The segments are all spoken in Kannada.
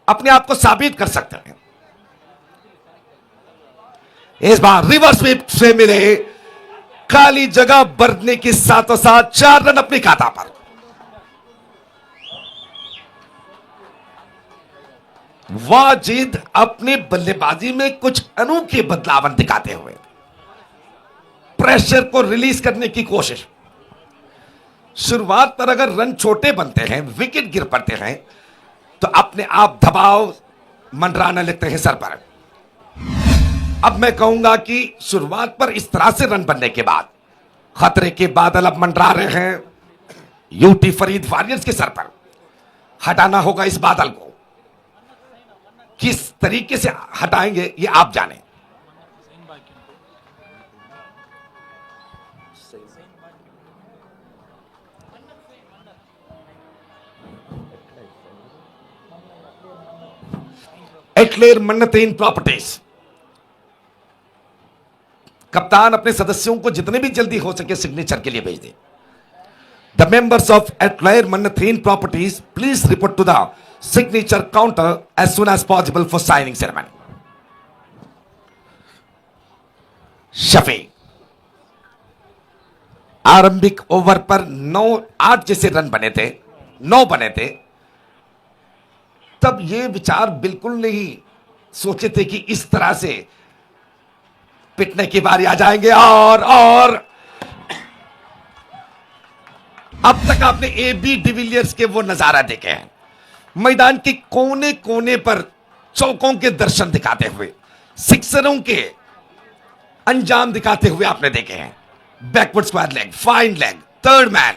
अपने आप को साबित कर सकते हैं। इस बार रिवर्स स्वीप से मिले खाली जगह भरने के साथों साथ 4 रन अपने खाता पर। वाजिद अपने बल्लेबाजी में कुछ अनोखे बदलाव दिखाते हुए प्रेशर को रिलीज करने की कोशिश। शुरुआत पर अगर रन छोटे बनते हैं, विकेट गिर पड़ते हैं, तो अपने आप दबाव मंडराने लगते हैं सर पर। अब मैं कहूंगा कि शुरुआत पर इस तरह से रन बनने के बाद खतरे के बादल अब मंडरा रहे हैं यूटी फरीद वॉरियर्स के सर पर। हटाना होगा इस बादल को। किस तरीके से हटाएंगे ये आप जाने। एटलेर मन्नतीन प्रॉपर्टीज कप्तान अपने सदस्यों को जितने भी जल्दी हो सके सिग्नेचर के लिए भेज दे। द मेंबर्स ऑफ एटलेर मन्नतीन properties please report to the signature counter as soon as possible for signing ceremony. Shafi आरंभिक ओवर पर 8 जैसे रन बने थे, 9 बने थे, तब ये विचार बिल्कुल नहीं सोचे थे कि इस तरह से पिटने की बारी आ जाएंगे। और अब तक आपने AB डिविलियर्स के वो नजारा देखे हैं, मैदान के कोने कोने पर चौकों के दर्शन दिखाते हुए, सिक्सरों के अंजाम दिखाते हुए आपने देखे हैं। Backward square leg, fine leg, third man,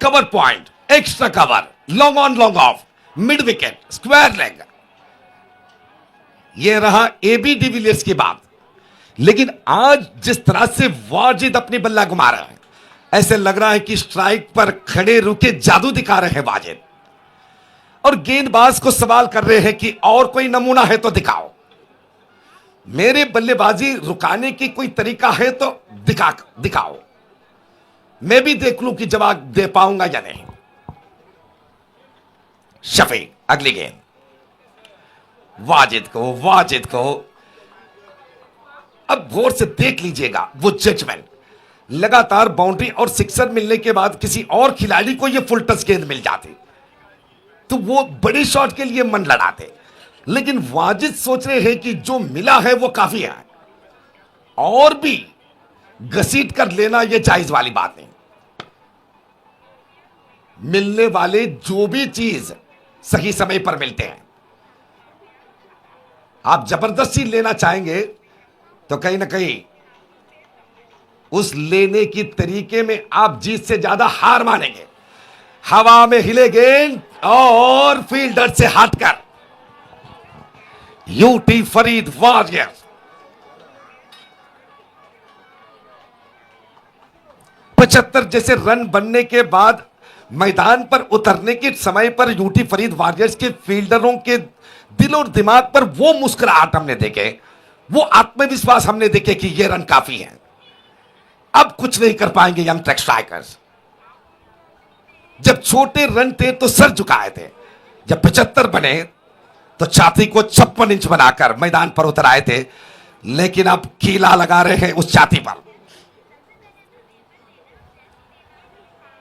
cover point, extra cover, long on long off, mid wicket, square leg. यह रहा AB डिविलियर्स की बात। लेकिन आज जिस तरह से वाजिद अपनी बल्ला घुमा रहा है, ऐसे लग रहा है कि स्ट्राइक पर खड़े रुके जादू दिखा रहे हैं वाजिद, और गेंदबाज को सवाल कर रहे हैं कि और कोई नमूना है तो दिखाओ, मेरे बल्लेबाजी रुकाने की कोई तरीका है तो दिखाओ, मैं भी देख लूं कि जवाब दे पाऊंगा या नहीं। शफी अगली गेंद वाजिद को अब गौर से देख लीजिएगा वो जजमेंट। लगातार बाउंड्री और सिक्सर मिलने के बाद किसी और खिलाड़ी को ये फुल टच गेंद मिल जाती तो वो बड़े शॉट के लिए मन लड़ाते, लेकिन वाजिद सोच रहे हैं कि जो मिला है वो काफी है, और भी घसीट कर लेना ये जायज वाली बात नहीं। मिलने वाले जो भी चीज सही समय पर मिलते हैं, आप जबरदस्ती लेना चाहेंगे तो कहीं ना कहीं उस लेने की तरीके में आप जीत से ज्यादा हार मानेंगे। हवा में हिले गेंद और फील्डर से हटकर यूटी फरीद वॉरियर्स 75 जैसे रन बनने के बाद मैदान पर उतरने के समय पर यूटी फरीद वॉरियर्स के फील्डरों के दिल और दिमाग पर वो मुस्कुराहट हमने देखे, वो आत्मविश्वास हमने देखे कि ये रन काफी है। अब कुछ नहीं कर पाएंगे यंग ट्रैक स्ट्राइकर्स। जब छोटे रन थे तो सर झुकाए थे, जब 75 बने तो छाती को 56 इंच बनाकर मैदान पर उतर आए थे, लेकिन अब कीला लगा रहे हैं उस छाती पर।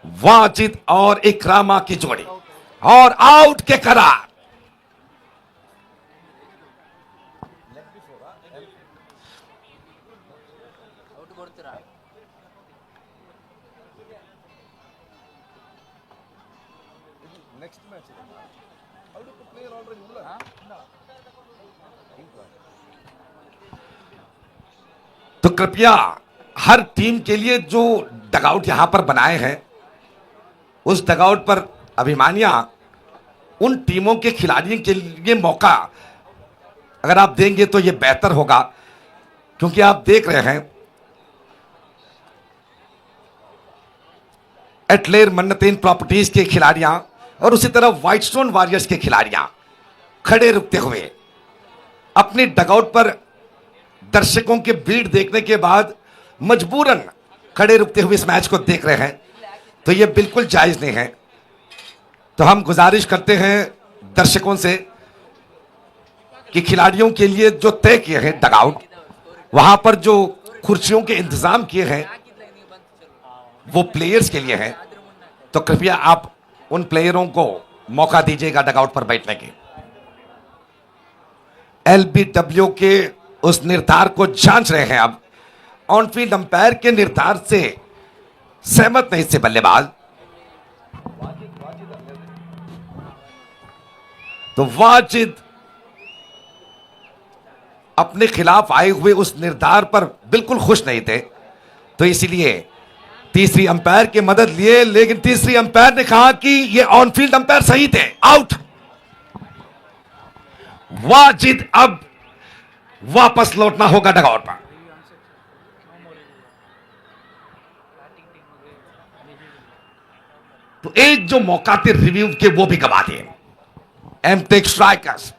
वाजिद और इकरामा की जोड़ी और आउट के करार। तो कृपया हर टीम के लिए जो डगआउट यहां पर बनाए हैं, उस डगआउट पर अभिमानियां उन टीमों के खिलाड़ियों के लिए मौका अगर आप देंगे तो यह बेहतर होगा, क्योंकि आप देख रहे हैं एटलेर मन्नतीन प्रॉपर्टीज के खिलाड़ियां और उसी तरह व्हाइटस्टोन वॉरियर्स के खिलाड़ियां खड़े रुकते हुए अपने डगआउट पर दर्शकों के भीड़ देखने के बाद मजबूरन खड़े रुकते हुए इस मैच को देख रहे हैं, तो यह बिल्कुल जायज नहीं है। तो हम गुजारिश करते हैं दर्शकों से कि खिलाड़ियों के लिए जो तय किए हैं डगआउट, वहां पर जो कुर्सियों के इंतजाम किए हैं वो प्लेयर्स के लिए हैं, तो कृपया आप उन प्लेयरों को मौका दीजिएगा डगआउट पर बैठने के। एलबीडब्ल्यू के उस निर्धार को जांच रहे हैं। अब ऑनफील्ड अंपायर के निर्धार से सहमत नहीं से बल्लेबाज, तो वाजिद अपने खिलाफ आए हुए उस निर्धार पर बिल्कुल खुश नहीं थे, तो इसलिए तीसरी अंपायर की मदद लिए, लेकिन तीसरी अंपायर ने कहा कि ये ऑनफील्ड अंपायर सही थे, आउट। वाजिद अब वापस लौटना होगा डगआउट पर। तो एक जो मौका थे रिव्यू के वो भी गवा दिए। एमटेक स्ट्राइकर्स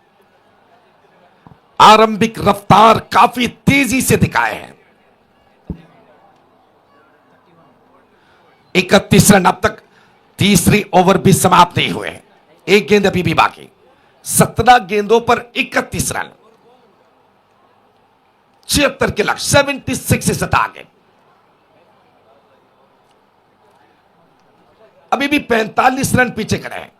आरंभिक रफ्तार काफी तेजी से दिखाए हैं। 31 रन अब तक, तीसरी ओवर भी समाप्त नहीं हुए हैं, एक गेंद अभी भी बाकी। 17 गेंदों पर 31 रन, 76 के लक्ष्य, 76 से टारगेट। अभी भी 45 रन पीछे खड़े हैं।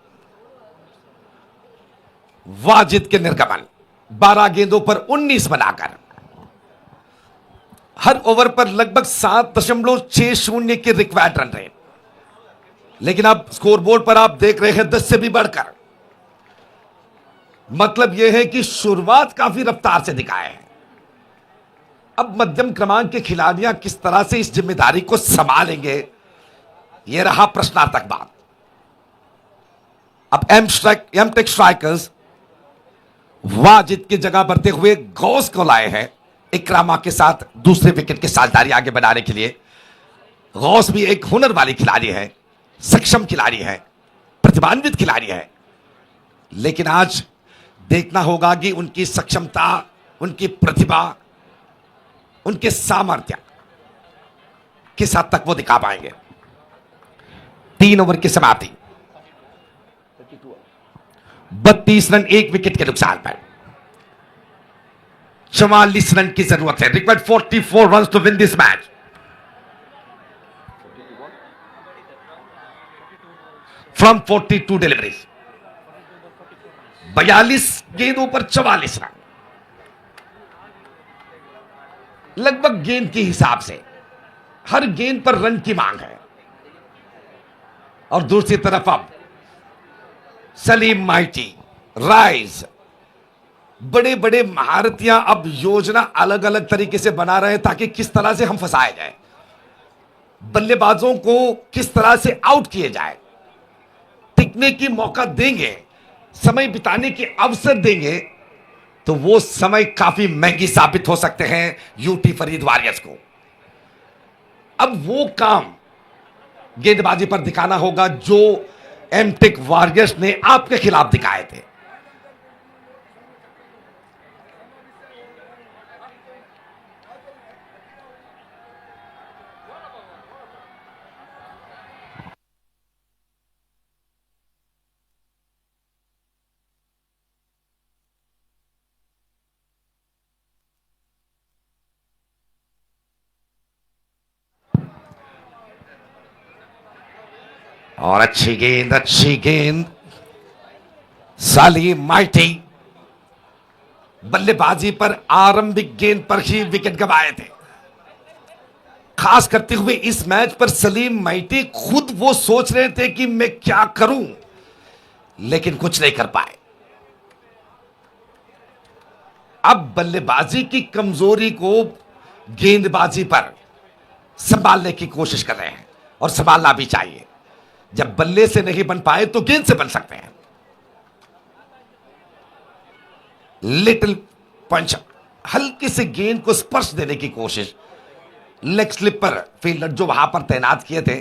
वाजिद के निर्गमन 12 गेंदों पर 19 बनाकर हर ओवर पर लगभग 7.60 के रिक्वायर्ड रन रेट, लेकिन अब स्कोरबोर्ड पर आप देख रहे हैं 10 से भी बढ़कर। मतलब यह है कि शुरुआत काफी रफ्तार से दिखाए हैं। अब मध्यम क्रमांक के खिलाड़ियां किस तरह से इस जिम्मेदारी को संभालेंगे, यह रहा प्रश्नार्थक बात। अब एमटेक स्ट्राइकर्स वाजिद की जगह बढ़ते हुए गौस को लाए हैं इकरामा के साथ दूसरे विकेट की साझेदारी आगे बढ़ाने के लिए। गौस भी एक हुनर वाली खिलाड़ी है, सक्षम खिलाड़ी है, प्रतिभान्वित खिलाड़ी है, लेकिन आज देखना होगा कि उनकी सक्षमता, उनकी प्रतिभा, उनके सामर्थ्य किस हद तक वो दिखा पाएंगे। 3 ओवर की समाप्ति, 32 रन 1 विकेट के नुकसान पर। 44 रन की जरूरत है, required 44 run to win this match. From 42 deliveries, 42 गेंदों पर 44 रन, लगभग गेंद के हिसाब से हर गेंद पर रन की मांग है। और दूसरी तरफ अब सलीम माइटी, राइज, बड़े बड़े महारथियां अब योजना अलग अलग तरीके से बना रहे हैं ताकि किस तरह से हम फंसाए जाए, बल्लेबाजों को किस तरह से आउट किए जाए, टिकने की मौका देंगे, समय बिताने के अवसर देंगे, तो वो समय काफी महंगी साबित हो सकते हैं यूटी फरीद वॉरियर्स को। अब वो काम गेंदबाजी पर दिखाना होगा जो एमटेक वॉरियर्स ने आपके खिलाफ दिखाए थे। और अच्छी गेंद सलीम माइटी बल्लेबाजी पर आरंभिक गेंद पर ही विकेट गंवाए थे। खास करते हुए इस मैच पर सलीम माइटी खुद वो सोच रहे थे कि मैं क्या करूं, लेकिन कुछ नहीं कर पाए। अब बल्लेबाजी की कमजोरी को गेंदबाजी पर संभालने की कोशिश कर रहे हैं, और संभालना भी चाहिए। जब बल्ले से नहीं बन पाए तो गेंद से बन सकते हैं। लिटिल पंच, हल्की से गेंद को स्पर्श देने की कोशिश। लेग स्लिप पर फील्डर जो वहां पर तैनात किए थे,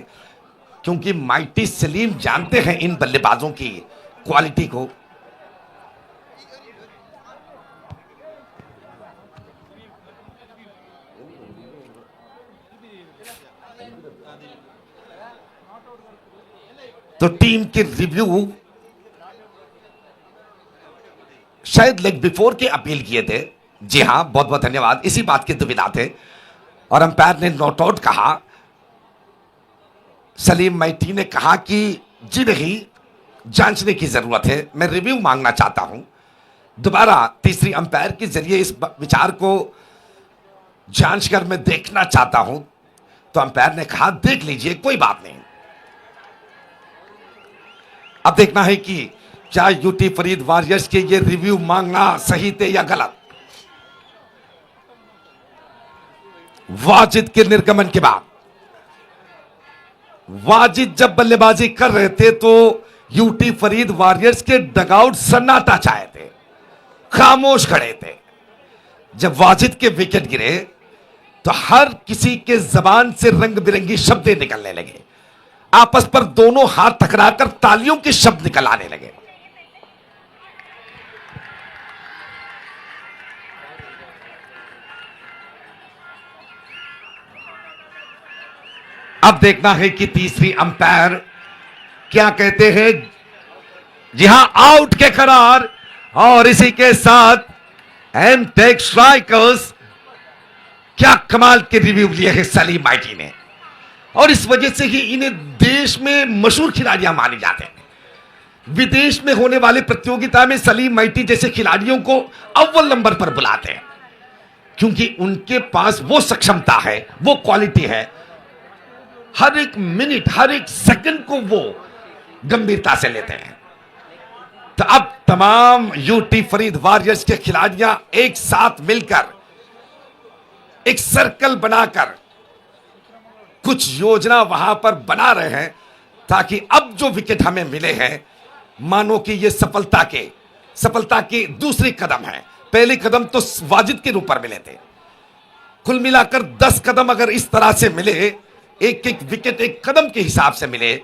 क्योंकि माइटी सलीम जानते हैं इन बल्लेबाजों की क्वालिटी को। तो टीम की रिव्यू शायद लेग बिफोर के अपील किए थे। जी हां, बहुत बहुत धन्यवाद। इसी बात की दुविधा थे और अंपायर ने नॉट आउट कहा। सलीम मैटी ने कहा कि जी नहीं, जांचने की जरूरत है, मैं रिव्यू मांगना चाहता हूं। दोबारा तीसरी अंपायर के जरिए इस विचार को जांच कर मैं देखना चाहता हूं। तो अंपायर ने कहा देख लीजिए, कोई बात नहीं। अब देखना है कि क्या यूटी फरीद वॉरियर्स के ये रिव्यू मांगना सही थे या गलत। वाजिद के निर्गमन के बाद वाजिद जब बल्लेबाजी कर रहे थे तो यूटी फरीद वॉरियर्स के डगआउट सन्नाटा छाए थे, खामोश खड़े थे। जब वाजिद के विकेट गिरे तो हर किसी के जबान से रंग बिरंगी शब्द निकलने लगे। आपस पर दोनों हाथ टकराकर तालियों के शब्द निकल आने लगे। अब देखना है कि तीसरी अंपायर क्या कहते हैं। जी हां, आउट के करार और इसी के साथ एमटेक स्ट्राइकर्स, क्या कमाल के रिव्यू लिए हैं सलीम माइटी ने और इस वजह से ही इन्हें देश में मशहूर खिलाड़ियां माने जाते हैं। विदेश में होने वाले प्रतियोगिता में सलीम माइटी जैसे खिलाड़ियों को अव्वल नंबर पर बुलाते हैं क्योंकि उनके पास वो सक्षमता है, वो क्वालिटी है। हर एक मिनट, हर एक सेकंड को वो गंभीरता से लेते हैं। तो अब तमाम यूटी फरीद वॉरियर्स के खिलाड़ियां एक साथ मिलकर एक सर्कल बनाकर कुछ योजना वहां पर बना रहे हैं ताकि अब जो विकेट हमें मिले हैं, मानो कि ये सफलता के दूसरी कदम है। पहले कदम तो वाजिद के ऊपर मिले थे। कुल मिलाकर 10 कदम अगर इस तरह से मिले, एक एक विकेट एक कदम के हिसाब से मिले,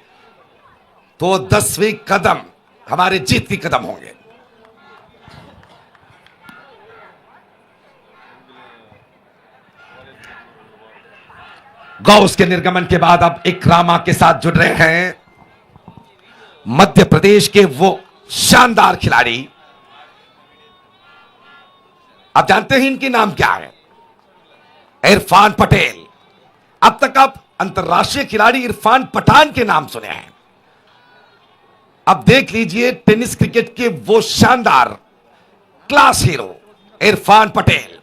तो 10वीं कदम हमारे जीत की कदम होंगे। गौस के निर्गमन के बाद अब इकरामा के साथ जुड़ रहे हैं मध्य प्रदेश के वो शानदार खिलाड़ी। आप जानते हैं इनके नाम क्या है? इरफान पटेल। अब तक आप अंतर्राष्ट्रीय खिलाड़ी इरफान पठान के नाम सुने हैं। अब देख लीजिए टेनिस क्रिकेट के वो शानदार क्लास हीरो इरफान पटेल।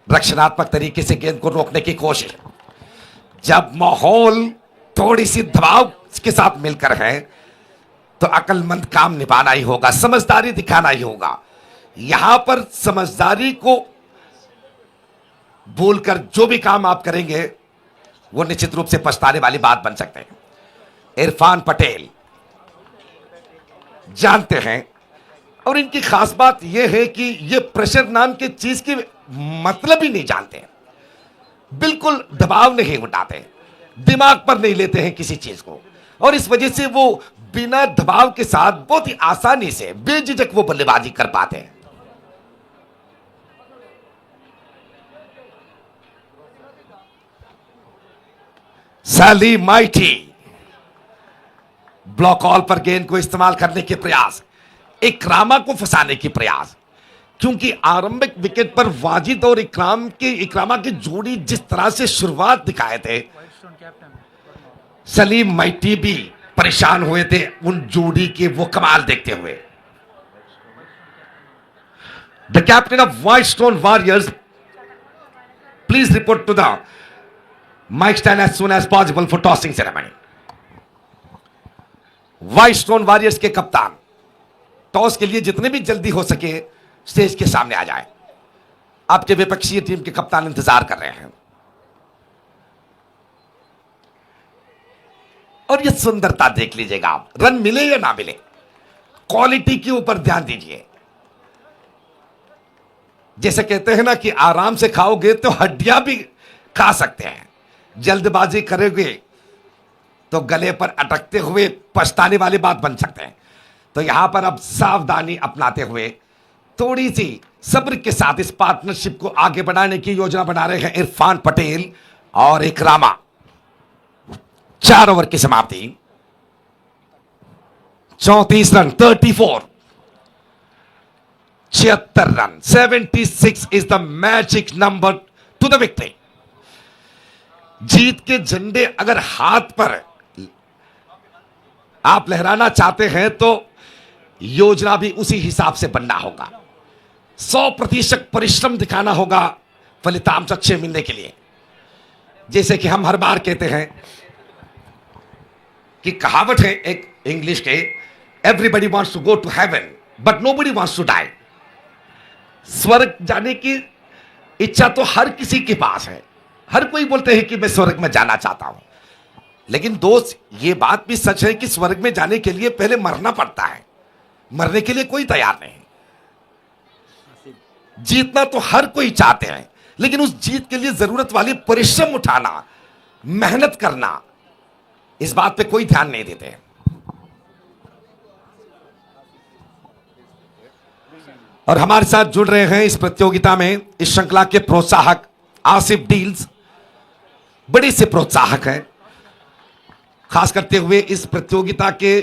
रक्षणात्मक तरीके से गेंद को रोकने की कोशिश। जब माहौल थोड़ी सी दबाव के साथ मिलकर है तो अक्लमंद काम निभाना ही होगा, समझदारी दिखाना ही होगा। यहां पर समझदारी को भूलकर जो भी काम आप करेंगे वो निश्चित रूप से पछताने वाली बात बन सकते हैं। इरफान पटेल जानते हैं और इनकी खास बात यह है कि ये प्रेशर नाम की चीज की मतलब ही नहीं जानते, बिल्कुल दबाव नहीं उठाते, दिमाग पर नहीं लेते हैं किसी चीज को और इस वजह से वो बिना दबाव के साथ बहुत ही आसानी से बेझिझक वो बल्लेबाजी कर पाते हैं। सलीम माइटी ब्लॉक ऑल पर गेंद को इस्तेमाल करने के प्रयास, इकरामा को फंसाने की प्रयास, क्योंकि आरंभिक विकेट पर वाजिद और इकरामा की जोड़ी जिस तरह से शुरुआत दिखाए थे, सलीम माइटी भी परेशान हुए थे उन जोड़ी के वो कमाल देखते हुए। The captain of White Stone Warriors please report to the mic stand as soon as possible for tossing ceremony. White Stone Warriors के कप्तान टॉस के लिए जितने भी जल्दी हो सके स्टेज के सामने आ जाए। आपके विपक्षीय टीम के कप्तान इंतजार कर रहे हैं और ये सुंदरता देख लीजिएगा आप। रन मिले या ना मिले, क्वालिटी के ऊपर ध्यान दीजिए। जैसे कहते हैं ना कि आराम से खाओगे तो हड्डियां भी खा सकते हैं, जल्दबाजी करोगे तो गले पर अटकते हुए पछताने वाली बात बन सकते हैं। तो यहां पर अब सावधानी अपनाते हुए थोड़ी सी सब्र के साथ इस पार्टनरशिप को आगे बढ़ाने की योजना बना रहे हैं इरफान पटेल और इकरामा। 4 ओवर की समाप्ति। 34 run, 34, 76 run, 76 is the magic number to the victory. जीत के झंडे अगर हाथ पर आप लहराना चाहते हैं तो योजना भी उसी हिसाब से बनना होगा। 100% परिश्रम दिखाना होगा फलितांश अच्छे मिलने के लिए। जैसे कि हम हर बार कहते हैं कि कहावत है एक इंग्लिश के, everybody wants to go to heaven but nobody wants to die. स्वर्ग जाने की इच्छा तो हर किसी के पास है, हर कोई बोलते हैं कि मैं स्वर्ग में जाना चाहता हूं, लेकिन दोस्त ये बात भी सच है कि स्वर्ग में जाने के लिए पहले मरना पड़ता है। मरने के लिए कोई तैयार नहीं। जीतना तो हर कोई चाहते हैं, लेकिन उस जीत के लिए जरूरत वाली परिश्रम उठाना, मेहनत करना, इस बात पे कोई ध्यान नहीं देते। और हमारे साथ जुड़ रहे हैं इस प्रतियोगिता में इस श्रृंखला के प्रोत्साहक आसिफ डील्स, बड़ी से प्रोत्साहक है। खास करते हुए इस प्रतियोगिता के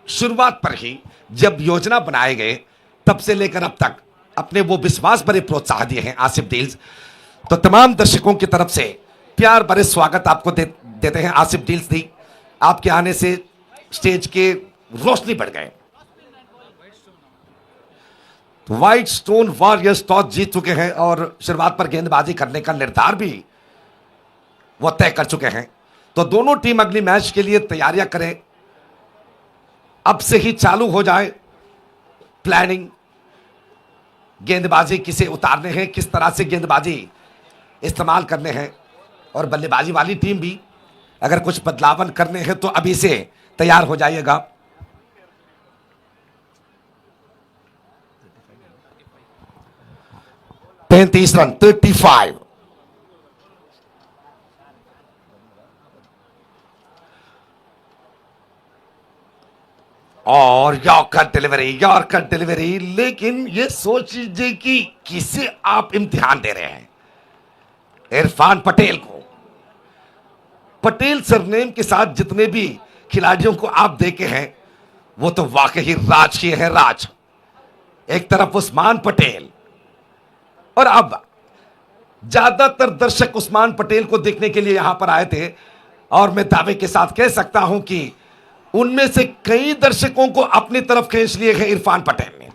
शुरुआत पर ही जब योजना बनाए गए तब से लेकर अब तक अपने वो विश्वास भरे प्रोत्साहन दिए हैं आसिफ डील्स। तो तमाम दर्शकों की तरफ से प्यार भरे स्वागत आपको देते हैं। आसिफ डील्स दी, आपके आने से स्टेज के रोशनी बढ़ गए। व्हाइट स्टोन वॉरियर्स टॉस जीत चुके हैं और शुरुआत पर गेंदबाजी करने का निर्धार भी वो तय कर चुके हैं। तो दोनों टीम अगली मैच के लिए तैयारियां करें, अब से ही चालू हो जाए प्लानिंग। गेंदबाजी किसे उतारने हैं, किस तरह से गेंदबाजी इस्तेमाल करने हैं, और बल्लेबाजी वाली टीम भी अगर कुछ बदलावन करने हैं तो अभी से तैयार हो जाइएगा। पैंतीस रन, 35। और यॉर्कर डिलीवरी, लेकिन ये सोच लीजिए कि किसे आप इम्तिहान दे रहे हैं। इरफान पटेल को। पटेल सरनेम के साथ जितने भी खिलाड़ियों को आप देखे हैं वो तो वाकई राजकीय है। राज एक तरफ उस्मान पटेल, और अब ज्यादातर दर्शक उस्मान पटेल को देखने के लिए यहां पर आए थे, और मैं दावे के साथ कह सकता हूं कि उनमें से कई दर्शकों को अपनी तरफ खींच लिए हैं इरफान पटेल ने।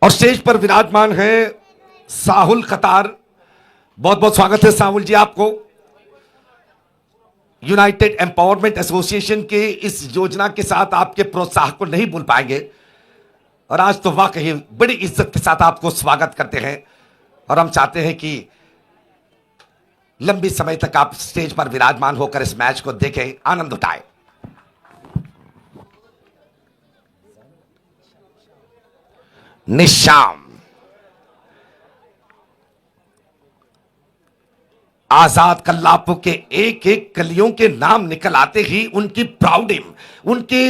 और स्टेज पर विराजमान है साहुल कतार। बहुत बहुत स्वागत है साहुल जी आपको। यूनाइटेड एम्पावरमेंट एसोसिएशन के इस योजना के साथ आपके प्रोत्साहन को नहीं भूल पाएंगे, और आज तो वाकई बड़ी इज्जत के साथ आपको स्वागत करते हैं। और हम चाहते हैं कि लंबी समय तक आप स्टेज पर विराजमान होकर इस मैच को देखें, आनंद उठाएं। निशाम आजाद कल्लापू के एक एक कलियों के नाम निकल आते ही उनकी प्राउडिंग, उनके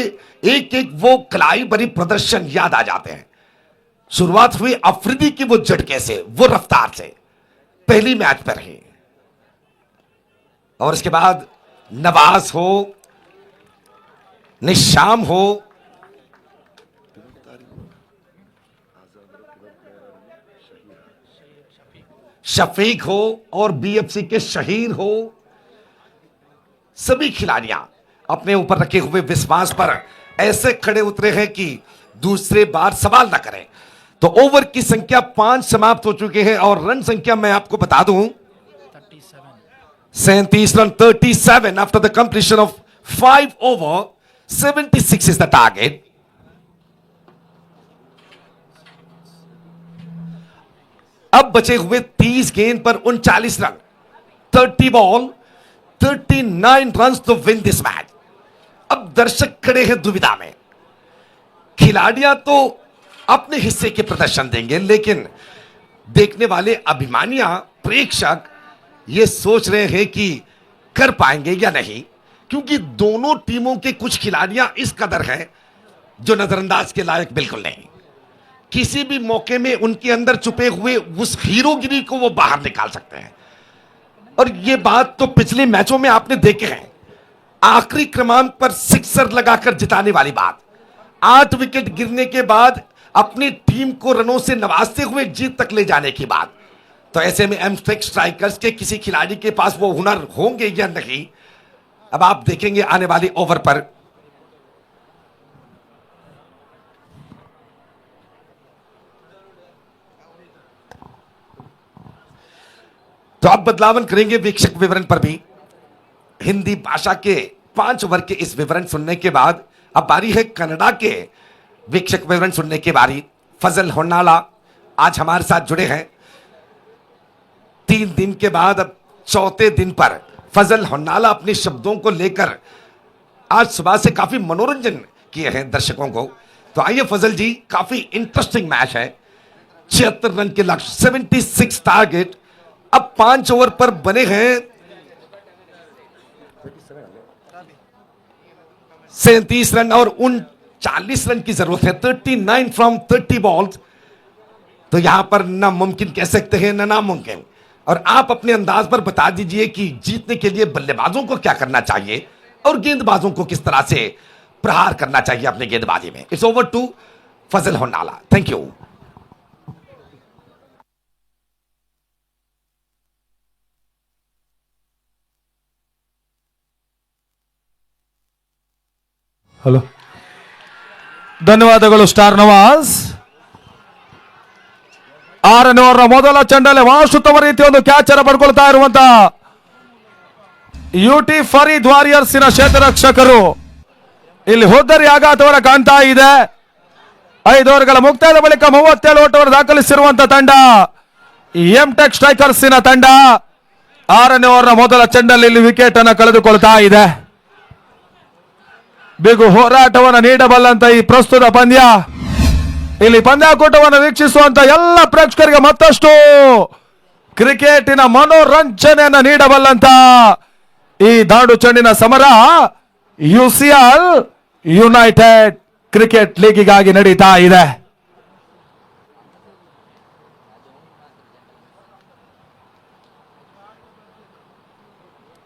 एक एक वो कलाई भरी प्रदर्शन याद आ जाते हैं। शुरुआत हुई अफरीदी की वो झटके से, वो रफ्तार से पहली मैच पर ही, और इसके बाद नवाज हो, निशाम हो, शफीक हो, और बीएफसी के शहीर हो, सभी खिलाड़ियां अपने ऊपर रखे हुए विश्वास पर ऐसे खड़े उतरे हैं कि दूसरे बार सवाल न करें। तो ओवर की संख्या 5 समाप्त हो चुके हैं, और रन संख्या मैं आपको बता दूं 37 run, 37 after the completion of 5 over, 76 is the target. अब बचे हुए 30 गेंद पर 39 run, 30 ball, 39 run to win this match. अब दर्शक खड़े हैं दुविधा में। खिलाड़ियां तो अपने हिस्से के प्रदर्शन देंगे, लेकिन देखने वाले अभिमानियां, प्रेक्षक ये सोच रहे हैं कि कर पाएंगे या नहीं, क्योंकि दोनों टीमों के कुछ खिलाड़ियां इस कदर हैं जो नजरअंदाज के लायक बिल्कुल नहीं। किसी भी मौके में उनके अंदर छुपे हुए उस हीरोगिरी को वो बाहर निकाल सकते हैं। और ये बात तो पिछले मैचों में आपने देखे हैं, आखिरी क्रमांक पर सिक्सर लगाकर जिताने वाली बात, 8 विकेट गिरने के बाद अपनी टीम को रनों से नवाजते हुए जीत तक ले जाने की बात। तो ऐसे में एमटेक स्ट्राइकर्स के किसी खिलाड़ी के पास वो हुनर होंगे या नहीं, अब आप देखेंगे आने वाले ओवर पर। तो आप बदलावन करेंगे वीक्षक विवरण पर भी। हिंदी भाषा के 5 ओवर के इस विवरण सुनने के बाद अब बारी है कन्नड़ा के वीक्षक विवरण सुनने की बारी। फजल होन्नाला आज हमारे साथ जुड़े हैं। 3 दिन के बाद अब चौथे दिन पर फजल होन्नाला अपने शब्दों को लेकर आज सुबह से काफी मनोरंजन किए हैं दर्शकों को। तो आइए फजल जी, काफी इंटरेस्टिंग मैच है। 76 रन के लक्ष्य, 76 टारगेट, अब 5 ओवर पर बने हैं 37 रन और 39 रन की जरूरत है। 39 फ्रॉम 30 बॉल्स। तो यहां पर ना मुमकिन कह सकते हैं ना नामुमकिन। और आप अपने अंदाज पर बता दीजिए कि जीतने के लिए बल्लेबाजों को क्या करना चाहिए और गेंदबाजों को किस तरह से प्रहार करना चाहिए अपने गेंदबाजी में। It's over to Fazal Honnala. Thank you. Hello, ಧನ್ಯವಾದಗಳು ಸ್ಟಾರ್ ನವಾಜ್. 6ನೇ ಓವರ್ ಮೊದಲ ಚೆಂಡಲ್ಲಿ ವಾಸುತ್ತಮ ರೀತಿಯ ಒಂದು ಕ್ಯಾಚ್ ಅನ್ನು ಪಡ್ಕೊಳ್ತಾ ಇರುವಂತ ಯುಟಿ ಫರೀದ್ ವಾರಿಯರ್ಸಿನ ಕ್ಷೇತ್ರರಕ್ಷಕರು ಇಲ್ಲಿ ಹೋದ್ದರಿ ಆಘಾತವನ್ನ ಕಾಣ್ತಾ ಇದೆ. 5 ಓವರ್ಗಳ ಮುಕ್ತಾಯದ ಬಳಿಕ 37 ಓಟವನ್ನು ದಾಖಲಿಸಿರುವಂತ ತಂಡ ಎಂಟೆಕ್ ಸ್ಟ್ರೈಕರ್ಸಿನ ತಂಡ 6ನೇ ಓವರ್ನ ಮೊದಲ ಚೆಂಡಲ್ಲಿ ಇಲ್ಲಿ ವಿಕೆಟ್ ಅನ್ನು ಕಳೆದುಕೊಳ್ತಾ ಇದೆ. ಬಿಗು ಹೋರಾಟವನ್ನು ನೀಡಬಲ್ಲಂತ ಈ ಪ್ರಸ್ತುತ ಪಂದ್ಯ, ಇಲ್ಲಿ ಪಂದ್ಯಾಕೂಟವನ್ನು ವೀಕ್ಷಿಸುವಂತ ಎಲ್ಲ ಪ್ರೇಕ್ಷಕರಿಗೆ ಮತ್ತಷ್ಟು ಕ್ರಿಕೆಟಿನ ಮನೋರಂಜನೆಯನ್ನು ನೀಡಬಲ್ಲಂತ ಈ ದಾಂಡು ಚೆಂಡಿನ ಸಮರ ಯುಸಿಎಲ್ ಯುನೈಟೆಡ್ ಕ್ರಿಕೆಟ್ ಲೀಗಿಗಾಗಿ ನಡೀತಾ ಇದೆ.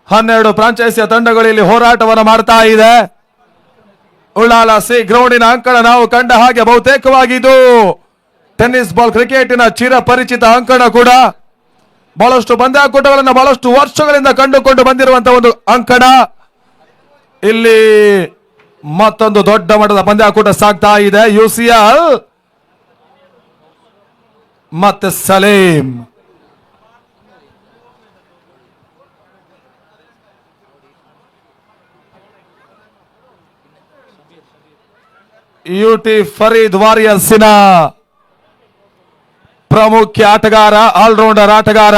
ಹನ್ನೆರಡು ಫ್ರಾಂಚೈಸಿಯ ತಂಡಗಳು ಇಲ್ಲಿ ಹೋರಾಟವನ್ನು ಮಾಡ್ತಾ ಇದೆ. ಉಳ್ಳಾಲ ಸಿ ಗ್ರೌಂಡಿನ ಅಂಕಣ ನಾವು ಕಂಡ ಹಾಗೆ ಬಹುತೇಕವಾಗಿ ಇದು ಟೆನ್ನಿಸ್ ಬಾಲ್ ಕ್ರಿಕೆಟಿನ ಚಿರಪರಿಚಿತ ಅಂಕಣ ಕೂಡ. ಬಹಳಷ್ಟು ಪಂದ್ಯಾಕೂಟಗಳನ್ನು ಬಹಳಷ್ಟು ವರ್ಷಗಳಿಂದ ಕಂಡುಕೊಂಡು ಬಂದಿರುವಂತಹ ಒಂದು ಅಂಕಣ. ಇಲ್ಲಿ ಮತ್ತೊಂದು ದೊಡ್ಡ ಮಟ್ಟದ ಪಂದ್ಯಾಕೂಟ ಸಾಗ್ತಾ ಇದೆ. ಯುಸಿಎಲ್ ಮತ್ತೆ ಸಲೀಂ. ಯುಟಿ ಫರೀದ್ ವಾರಿಯರ್ಸಿನ ಪ್ರಮುಖ ಆಟಗಾರ, ಆಲ್ರೌಂಡರ್ ಆಟಗಾರ.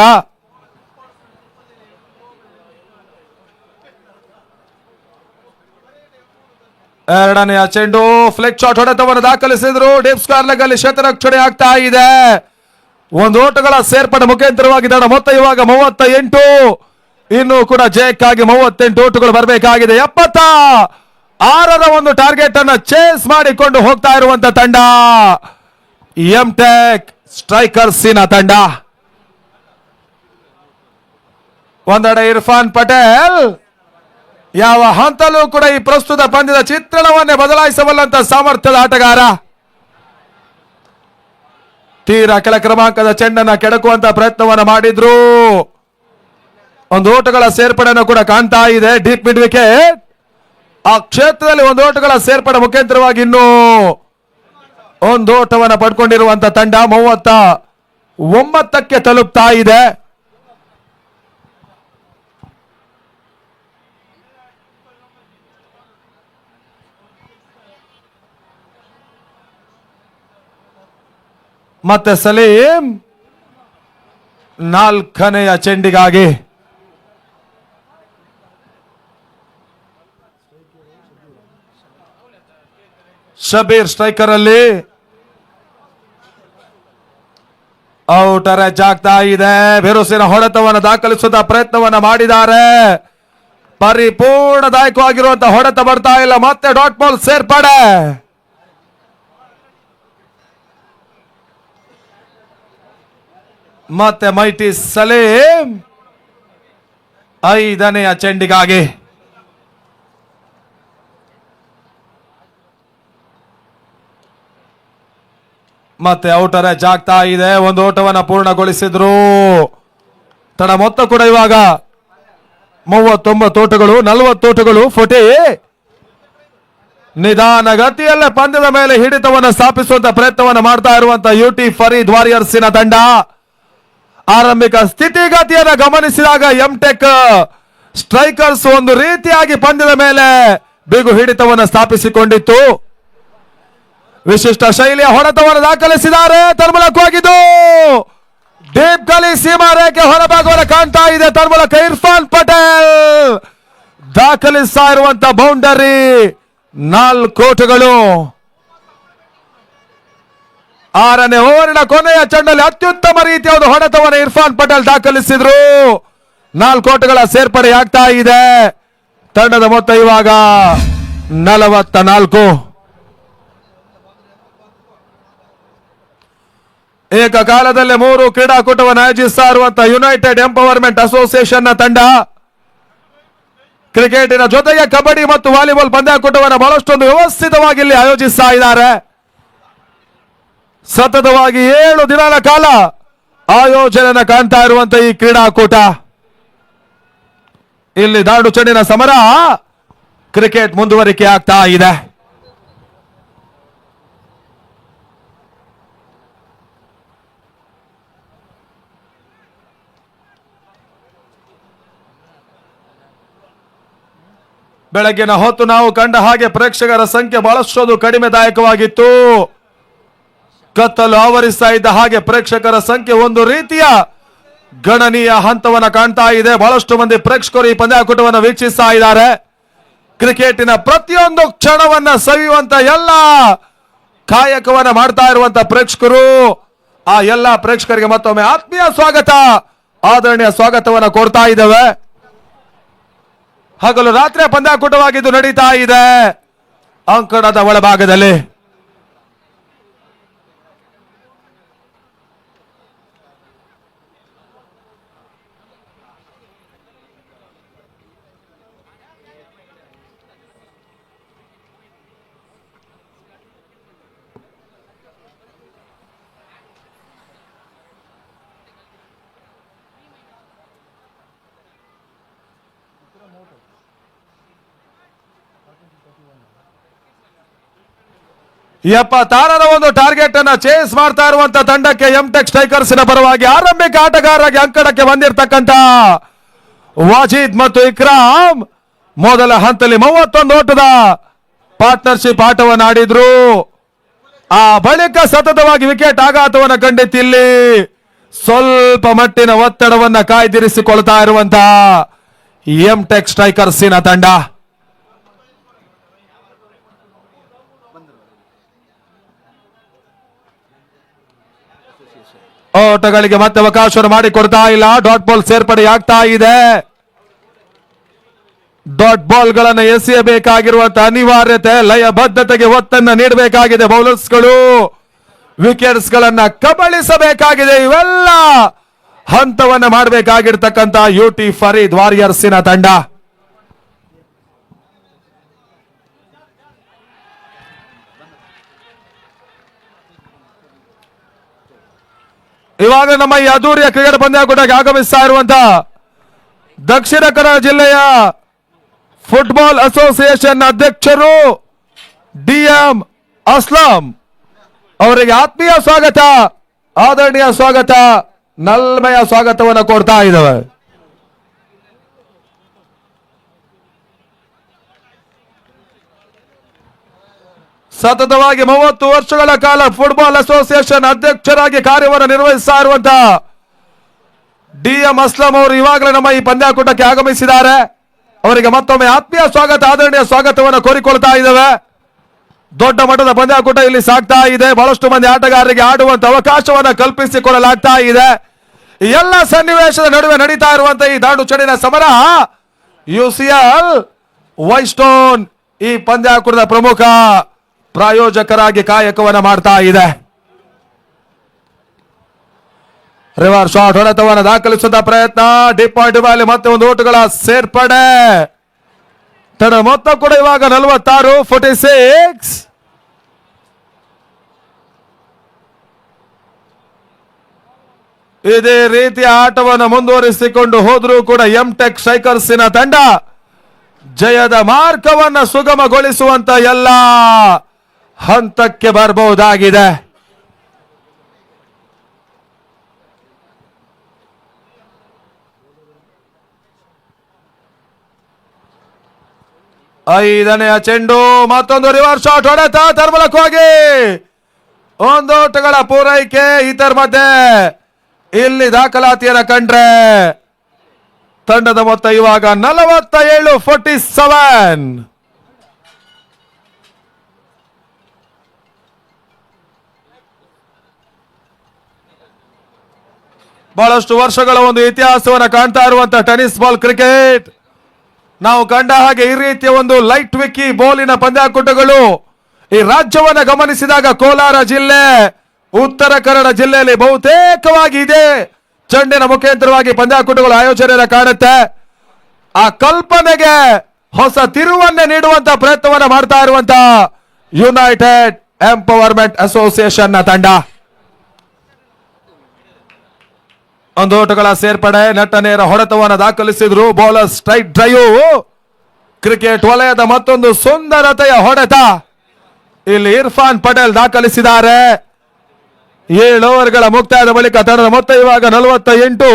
ಎರಡನೆಯ ಚೆಂಡು ಫ್ಲೆಕ್ ಶಾಟ್ ಹೊಡೆತವನ್ನು ದಾಖಲಿಸಿದ್ರು. ಡೀಪ್ ಸ್ಕ್ವೇರ್ ಲೆಗ್ ಅಲ್ಲಿ ಶತರಕ್ಷಣೆ ಆಗ್ತಾ ಇದೆ. ಒಂದು ಓಟಗಳ ಸೇರ್ಪಡೆ ಮುಖಾಂತರವಾಗಿ ತಂಡ ಮೊತ್ತ ಇವಾಗ 38. ಇನ್ನು ಕೂಡ ಜಯಕ್ಕಾಗಿ 38 ಓಟಗಳು ಬರಬೇಕಾಗಿದೆ. 76ರ ಒಂದು ಟಾರ್ಗೆಟ್ ಅನ್ನು ಚೇಸ್ ಮಾಡಿಕೊಂಡು ಹೋಗ್ತಾ ಇರುವಂತ ತಂಡ ಎಂಟೆಕ್ ಸ್ಟ್ರೈಕರ್ಸಿನ ತಂಡ. ಒಂದೆಡೆ ಇರ್ಫಾನ್ ಪಟೇಲ್ ಯಾವ ಹಂತಲೂ ಕೂಡ ಈ ಪ್ರಸ್ತುತ ಪಂದ್ಯದ ಚಿತ್ರಣವನ್ನೇ ಬದಲಾಯಿಸಬಲ್ಲಂತ ಸಾಮರ್ಥ್ಯದ ಆಟಗಾರ. ತೀರಾ ಕೆಳ ಕ್ರಮಾಂಕದ ಚೆಂಡನ್ನ ಕೆಡಕುವಂತ ಪ್ರಯತ್ನವನ್ನ ಮಾಡಿದ್ರು. ಒಂದು ಓಟಗಳ ಸೇರ್ಪಡೆಯನ್ನು ಕೂಡ ಕಾಣ್ತಾ ಇದೆ. Deep mid wicket. ಆ ಕ್ಷೇತ್ರದಲ್ಲಿ ಒಂದು ಓಟಗಳ ಸೇರ್ಪಡೆ ಮುಖಾಂತರವಾಗಿ ಇನ್ನೂ ಒಂದು ಓಟವನ್ನು ಪಡ್ಕೊಂಡಿರುವಂತ ತಂಡ 39ಕ್ಕೆ ತಲುಪ್ತಾ ಇದೆ. ಮತ್ತೆ ಸಲೀಂ 4ನೆಯ ಚೆಂಡಿಗಾಗಿ. ಶಬೀರ್ ಸ್ಟ್ರೈಕರ್ ಅಲ್ಲಿ ಔಟರ್ ಎಡ್ಜ್ ಆಗ್ತಾ ಇದೆ. ಬಿರುಸಿನ ಹೊಡೆತವನ್ನು ದಾಖಲಿಸುವ ಪ್ರಯತ್ನವನ್ನ ಮಾಡಿದ್ದಾರೆ. ಪರಿಪೂರ್ಣದಾಯಕವಾಗಿರುವಂತಹ ಹೊಡೆತ ಬರ್ತಾ ಇಲ್ಲ. ಮತ್ತೆ ಡಾಟ್ ಬಾಲ್ ಸೇರ್ಪಡೆ. ಮತ್ತೆ ಮೈಟಿ ಸಲೀಂ ಐದನೆಯ ಚೆಂಡಿಗಾಗಿ ಮತ್ತೆ ಔಟರ್ ಎಡ್ಜ್ ಆಗ್ತಾ ಇದೆ. ಒಂದು ಓಟವನ್ನ ಪೂರ್ಣಗೊಳಿಸಿದ್ರು. ತಡ ಮೊತ್ತ ಕೂಡ ಇವಾಗ 39 ಓಟಗಳು, 40 ಓಟಗಳು. ಫೋಟೆ ನಿಧಾನ ಗತಿಯಲ್ಲೇ ಪಂದ್ಯದ ಮೇಲೆ ಹಿಡಿತವನ್ನು ಸ್ಥಾಪಿಸುವಂತ ಪ್ರಯತ್ನವನ್ನು ಮಾಡ್ತಾ ಇರುವಂತ ಯುಟಿ ಫರೀದ್ ವಾರಿಯರ್ಸಿನ ತಂಡ. ಆರಂಭಿಕ ಸ್ಥಿತಿಗತಿಯನ್ನು ಗಮನಿಸಿದಾಗ ಎಂಟೆಕ್ ಸ್ಟ್ರೈಕರ್ಸ್ ಒಂದು ರೀತಿಯಾಗಿ ಪಂದ್ಯದ ಮೇಲೆ ಬಿಗು ಹಿಡಿತವನ್ನು ಸ್ಥಾಪಿಸಿಕೊಂಡಿತ್ತು. ವಿಶಿಷ್ಟ ಶೈಲಿಯ ಹೊಡೆತವನ್ನು ದಾಖಲಿಸಿದ್ದಾರೆ. ತನ್ಮೂಲಕವಾಗಿದ್ದು ಡೀಪ್ ಗಲಿ ಸೀಮಾ ರೇಖೆ ಹೊರಭಾಗವನ್ನು ಕಾಣ್ತಾ ಇದೆ. ತನ್ಮೂಲಕ ಇರ್ಫಾನ್ ಪಟೇಲ್ ದಾಖಲಿಸ್ತಾ ಇರುವಂತ ಬೌಂಡರಿ 4 ಓಟಗಳು. 6ನೇ ಓವರಿನ ಕೊನೆಯ ಚೆಂಡಲ್ಲಿ ಅತ್ಯುತ್ತಮ ರೀತಿಯ ಒಂದು ಹೊಡೆತವನ್ನು ಇರ್ಫಾನ್ ಪಟೇಲ್ ದಾಖಲಿಸಿದ್ರು. 4 ಓಟಗಳ ಸೇರ್ಪಡೆ ಆಗ್ತಾ ಇದೆ. ತಂಡದ ಮೊತ್ತ ಇವಾಗ 44. ಏಕಕಾಲದಲ್ಲಿ 3 ಕ್ರೀಡಾಕೂಟವನ್ನು ಆಯೋಜಿಸ್ತಾ ಇರುವಂತಹ ಯುನೈಟೆಡ್ ಎಂಪವರ್ಮೆಂಟ್ ಅಸೋಸಿಯೇಷನ್ ನ ತಂಡ ಕ್ರಿಕೆಟಿನ ಜೊತೆಗೆ ಕಬಡ್ಡಿ ಮತ್ತು ವಾಲಿಬಾಲ್ ಪಂದ್ಯಾಕೂಟವನ್ನು ಬಹಳಷ್ಟೊಂದು ವ್ಯವಸ್ಥಿತವಾಗಿ ಇಲ್ಲಿ ಆಯೋಜಿಸ್ತಾ ಇದ್ದಾರೆ. ಸತತವಾಗಿ 7 ದಿನಗಳ ಕಾಲ ಆಯೋಜನೆ ಕಾಣ್ತಾ ಇರುವಂತಹ ಈ ಕ್ರೀಡಾಕೂಟ, ಇಲ್ಲಿ ದಾಂಡು ಚೆಂಡಿನ ಸಮರ, ಕ್ರಿಕೆಟ್ ಮುಂದುವರಿಕೆ ಆಗ್ತಾ ಇದೆ. ಬೆಳಗ್ಗಿನ ಹೊತ್ತು ನಾವು ಕಂಡ ಹಾಗೆ ಪ್ರೇಕ್ಷಕರ ಸಂಖ್ಯೆ ಬಹಳಷ್ಟು ಕಡಿಮೆದಾಯಕವಾಗಿತ್ತು. ಕತ್ತಲು ಆವರಿಸ್ತಾ ಇದ್ದ ಹಾಗೆ ಪ್ರೇಕ್ಷಕರ ಸಂಖ್ಯೆ ಒಂದು ರೀತಿಯ ಗಣನೀಯ ಹಂತವನ್ನ ಕಾಣ್ತಾ ಇದೆ. ಬಹಳಷ್ಟು ಮಂದಿ ಪ್ರೇಕ್ಷಕರು ಈ ಪಂದ್ಯಾಕೂಟವನ್ನು ವೀಕ್ಷಿಸ್ತಾ ಇದ್ದಾರೆ. ಕ್ರಿಕೆಟಿನ ಪ್ರತಿಯೊಂದು ಕ್ಷಣವನ್ನ ಸವಿಯುವಂತ ಎಲ್ಲ ಕಾಯಕವನ್ನ ಮಾಡ್ತಾ ಇರುವಂತ ಪ್ರೇಕ್ಷಕರು, ಆ ಎಲ್ಲ ಪ್ರೇಕ್ಷಕರಿಗೆ ಮತ್ತೊಮ್ಮೆ ಆತ್ಮೀಯ ಸ್ವಾಗತ, ಆದರಣೀಯ ಸ್ವಾಗತವನ್ನ ಕೊಡ್ತಾ ಇದ್ದೇವೆ. ಹಗಲು ರಾತ್ರಿ ಪಂದ್ಯಾಕೂಟವಾಗಿದ್ದು ನಡೀತಾ ಇದೆ ಅಂಕಣದ ಒಳಭಾಗದಲ್ಲಿ. ಎಪ್ಪತ್ತಾರರ ಒಂದು ಟಾರ್ಗೆಟ್ ಅನ್ನ ಚೇಸ್ ಮಾಡ್ತಾ ಇರುವಂತ ತಂಡಕ್ಕೆ ಎಂಟೆಕ್ ಸ್ಟ್ರೈಕರ್ಸ್ ಪರವಾಗಿ ಆರಂಭಿಕ ಆಟಗಾರರಾಗಿ ಅಂಕಣಕ್ಕೆ ಬಂದಿರತಕ್ಕಂತ ವಾಜಿದ್ ಮತ್ತು ಇಕ್ರಾಮ್ ಮೊದಲ ಹಂತದಲ್ಲಿ 31 ಓಟದ ಪಾರ್ಟ್ನರ್ಶಿಪ್ ಆಟವನ್ನು ಆಡಿದ್ರು. ಆ ಬಳಿಕ ಸತತವಾಗಿ ವಿಕೆಟ್ ಆಘಾತವನ್ನು ಕಂಡಿತ್ತಿಲ್ಲಿ ಸ್ವಲ್ಪ ಮಟ್ಟಿನ ಒತ್ತಡವನ್ನ ಕಾಯ್ದಿರಿಸಿಕೊಳ್ತಾ ಇರುವಂತಹ ಎಂಟೆಕ್ ಸ್ಟ್ರೈಕರ್ಸಿನ ತಂಡ. ಓಟಗಳಿಗೆ ಮತ್ತೆ ಅವಕಾಶವನ್ನು ಮಾಡಿಕೊಡ್ತಾ ಇಲ್ಲ. ಡಾಟ್ ಬಾಲ್ ಸೇರ್ಪಡೆ ಆಗ್ತಾ ಇದೆ. ಡಾಟ್ ಬಾಲ್ ಗಳನ್ನು ಎಸೆಯಬೇಕಾಗಿರುವಂತಹ ಅನಿವಾರ್ಯತೆ, ಲಯಬದ್ಧತೆಗೆ ಒತ್ತನ್ನು ನೀಡಬೇಕಾಗಿದೆ. ಬೌಲರ್ಸ್ಗಳು ವಿಕೆಟ್ಸ್ ಗಳನ್ನ ಕಬಳಿಸಬೇಕಾಗಿದೆ. ಇವೆಲ್ಲ ಹಂತವನ್ನ ಮಾಡಬೇಕಾಗಿರ್ತಕ್ಕಂಥ ಯುಟಿ ಫರೀದ್ ವಾರಿಯರ್ಸಿನ ತಂಡ. ಇವಾಗ ನಮ್ಮ ಈ ಅದ್ದೂರಿಯ ಕ್ರಿಕೆಟ್ ಪಂದ್ಯಾಕೂಟಕ್ಕೆ ಆಗಮಿಸ್ತಾ ಇರುವಂತಹ ದಕ್ಷಿಣ ಕನ್ನಡ ಜಿಲ್ಲೆಯ ಫುಟ್ಬಾಲ್ ಅಸೋಸಿಯೇಷನ್ ಅಧ್ಯಕ್ಷರು ಡಿಎಂ ಅಸ್ಲಾಂ ಅವರಿಗೆ ಆತ್ಮೀಯ ಸ್ವಾಗತ, ಆದರಣೀಯ ಸ್ವಾಗತ, ನಲ್ಮೆಯ ಸ್ವಾಗತವನ್ನು ಕೊಡ್ತಾ ಇದ್ದೇವೆ. ಸತತವಾಗಿ 30 ವರ್ಷಗಳ ಕಾಲ ಫುಟ್ಬಾಲ್ ಅಸೋಸಿಯೇಷನ್ ಅಧ್ಯಕ್ಷರಾಗಿ ಕಾರ್ಯವನ್ನು ನಿರ್ವಹಿಸ್ತಾ ಇರುವಂತಹ ಡಿಎಂ ಅಸ್ಲಾಂ ಅವರು ಇವಾಗಲೇ ನಮ್ಮ ಈ ಪಂದ್ಯಾಕೂಟಕ್ಕೆ ಆಗಮಿಸಿದ್ದಾರೆ. ಅವರಿಗೆ ಮತ್ತೊಮ್ಮೆ ಆತ್ಮೀಯ ಸ್ವಾಗತ, ಆದರಣೀಯ ಸ್ವಾಗತವನ್ನು ಕೋರಿಕೊಳ್ತಾ ಇದ್ದೇವೆ. ದೊಡ್ಡ ಮಟ್ಟದ ಪಂದ್ಯಾಕೂಟ ಇಲ್ಲಿ ಸಾಗ್ತಾ ಇದೆ. ಬಹಳಷ್ಟು ಮಂದಿ ಆಟಗಾರರಿಗೆ ಆಡುವಂತ ಅವಕಾಶವನ್ನು ಕಲ್ಪಿಸಿಕೊಡಲಾಗ್ತಾ ಇದೆ. ಎಲ್ಲ ಸನ್ನಿವೇಶದ ನಡುವೆ ನಡೀತಾ ಇರುವಂತಹ ಈ ದಾಂಡು ಚೆಂಡಿನ ಸಮರ ಯುಸಿಎಲ್ ವೈಟ್ಸ್ಟೋನ್ ಈ ಪಂದ್ಯಾಕೂಟದ ಪ್ರಮುಖ ಪ್ರಾಯೋಜಕರಾಗಿ ಕಾಯಕವನ್ನು ಮಾಡ್ತಾ ಇದೆ. ರಿವರ್ಸ್ ಶಾಟ್ ಹೊಡೆತವನ್ನು ದಾಖಲಿಸುವ ಪ್ರಯತ್ನ. ಡೀಪ್ ಪಾಯಿಂಟ್ ಮೇಲೆ ಮತ್ತೆ ಒಂದು ಓಟುಗಳ ಸೇರ್ಪಡೆ. ತನ್ನ ಮೊತ್ತ ಕೂಡ ಇವಾಗ 46. ಇದೇ ರೀತಿಯ ಆಟವನ್ನು ಮುಂದುವರಿಸಿಕೊಂಡು ಹೋದ್ರೂ ಕೂಡ ಎಂಟೆಕ್ ಸ್ಟ್ರೈಕರ್ಸಿನ ತಂಡ ಜಯದ ಮಾರ್ಗವನ್ನು ಸುಗಮಗೊಳಿಸುವಂತ ಎಲ್ಲ ಹಂತಕ್ಕೆ ಬರಬಹುದಾಗಿದೆ. ಐದನೆಯ ಚೆಂಡು ಮತ್ತೊಂದು ರಿವರ್ಸ್ ಶಾಟ್ ಹೊಡೆತ ತರ್ಮಲಕ್ಕಾಗಿ ಒಂದು ಓಟಗಳ ಪೂರೈಕೆ. ಇದರ ಮಧ್ಯೆ ಇಲ್ಲಿ ದಾಖಲಾತಿಯನ್ನು ಕಂಡ್ರೆ ತಂಡದ ಮೊತ್ತ ಇವಾಗ 47. ಬಹಳಷ್ಟು ವರ್ಷಗಳ ಒಂದು ಇತಿಹಾಸವನ್ನು ಕಾಣ್ತಾ ಇರುವಂತಹ ಟೆನ್ನಿಸ್ ಬಾಲ್ ಕ್ರಿಕೆಟ್. ನಾವು ಕಂಡ ಹಾಗೆ ಈ ರೀತಿಯ ಒಂದು ಲೈಟ್ ವಿಕ್ಕಿ ಬೋಲಿನ ಪಂದ್ಯಾಕೂಟಗಳು ಈ ರಾಜ್ಯವನ್ನು ಗಮನಿಸಿದಾಗ ಕೋಲಾರ ಜಿಲ್ಲೆ, ಉತ್ತರ ಕನ್ನಡ ಜಿಲ್ಲೆಯಲ್ಲಿ ಬಹುತೇಕವಾಗಿ ಇದೆ ಚೆಂಡಿನ ಮುಖಾಂತರವಾಗಿ ಪಂದ್ಯಾಕೂಟಗಳು ಆಯೋಜನೆಯನ್ನು ಕಾಣುತ್ತೆ. ಆ ಕಲ್ಪನೆಗೆ ಹೊಸ ತಿರುವನ್ನೇ ನೀಡುವಂತ ಪ್ರಯತ್ನವನ್ನು ಮಾಡ್ತಾ ಇರುವಂತಹ ಯುನೈಟೆಡ್ ಎಂಪವರ್ಮೆಂಟ್ ಅಸೋಸಿಯೇಷನ್ ನ ತಂಡ. ಒಂದು ಓಟಗಳ ಸೇರ್ಪಡೆ, ನಟ್ಟ ನೇರ ಹೊಡೆತವನ್ನು ದಾಖಲಿಸಿದ್ರು. Bowler straight drive. ಕ್ರಿಕೆಟ್ ವಲಯದ ಮತ್ತೊಂದು ಸುಂದರತೆಯ ಹೊಡೆತ ಇಲ್ಲಿ ಇರ್ಫಾನ್ ಪಟೇಲ್ ದಾಖಲಿಸಿದ್ದಾರೆ. 7 ಓವರ್ಗಳ ಮುಕ್ತಾಯದ ಬಳಿಕ ತಂಡದ ಮೊತ್ತ ಇವಾಗ 48.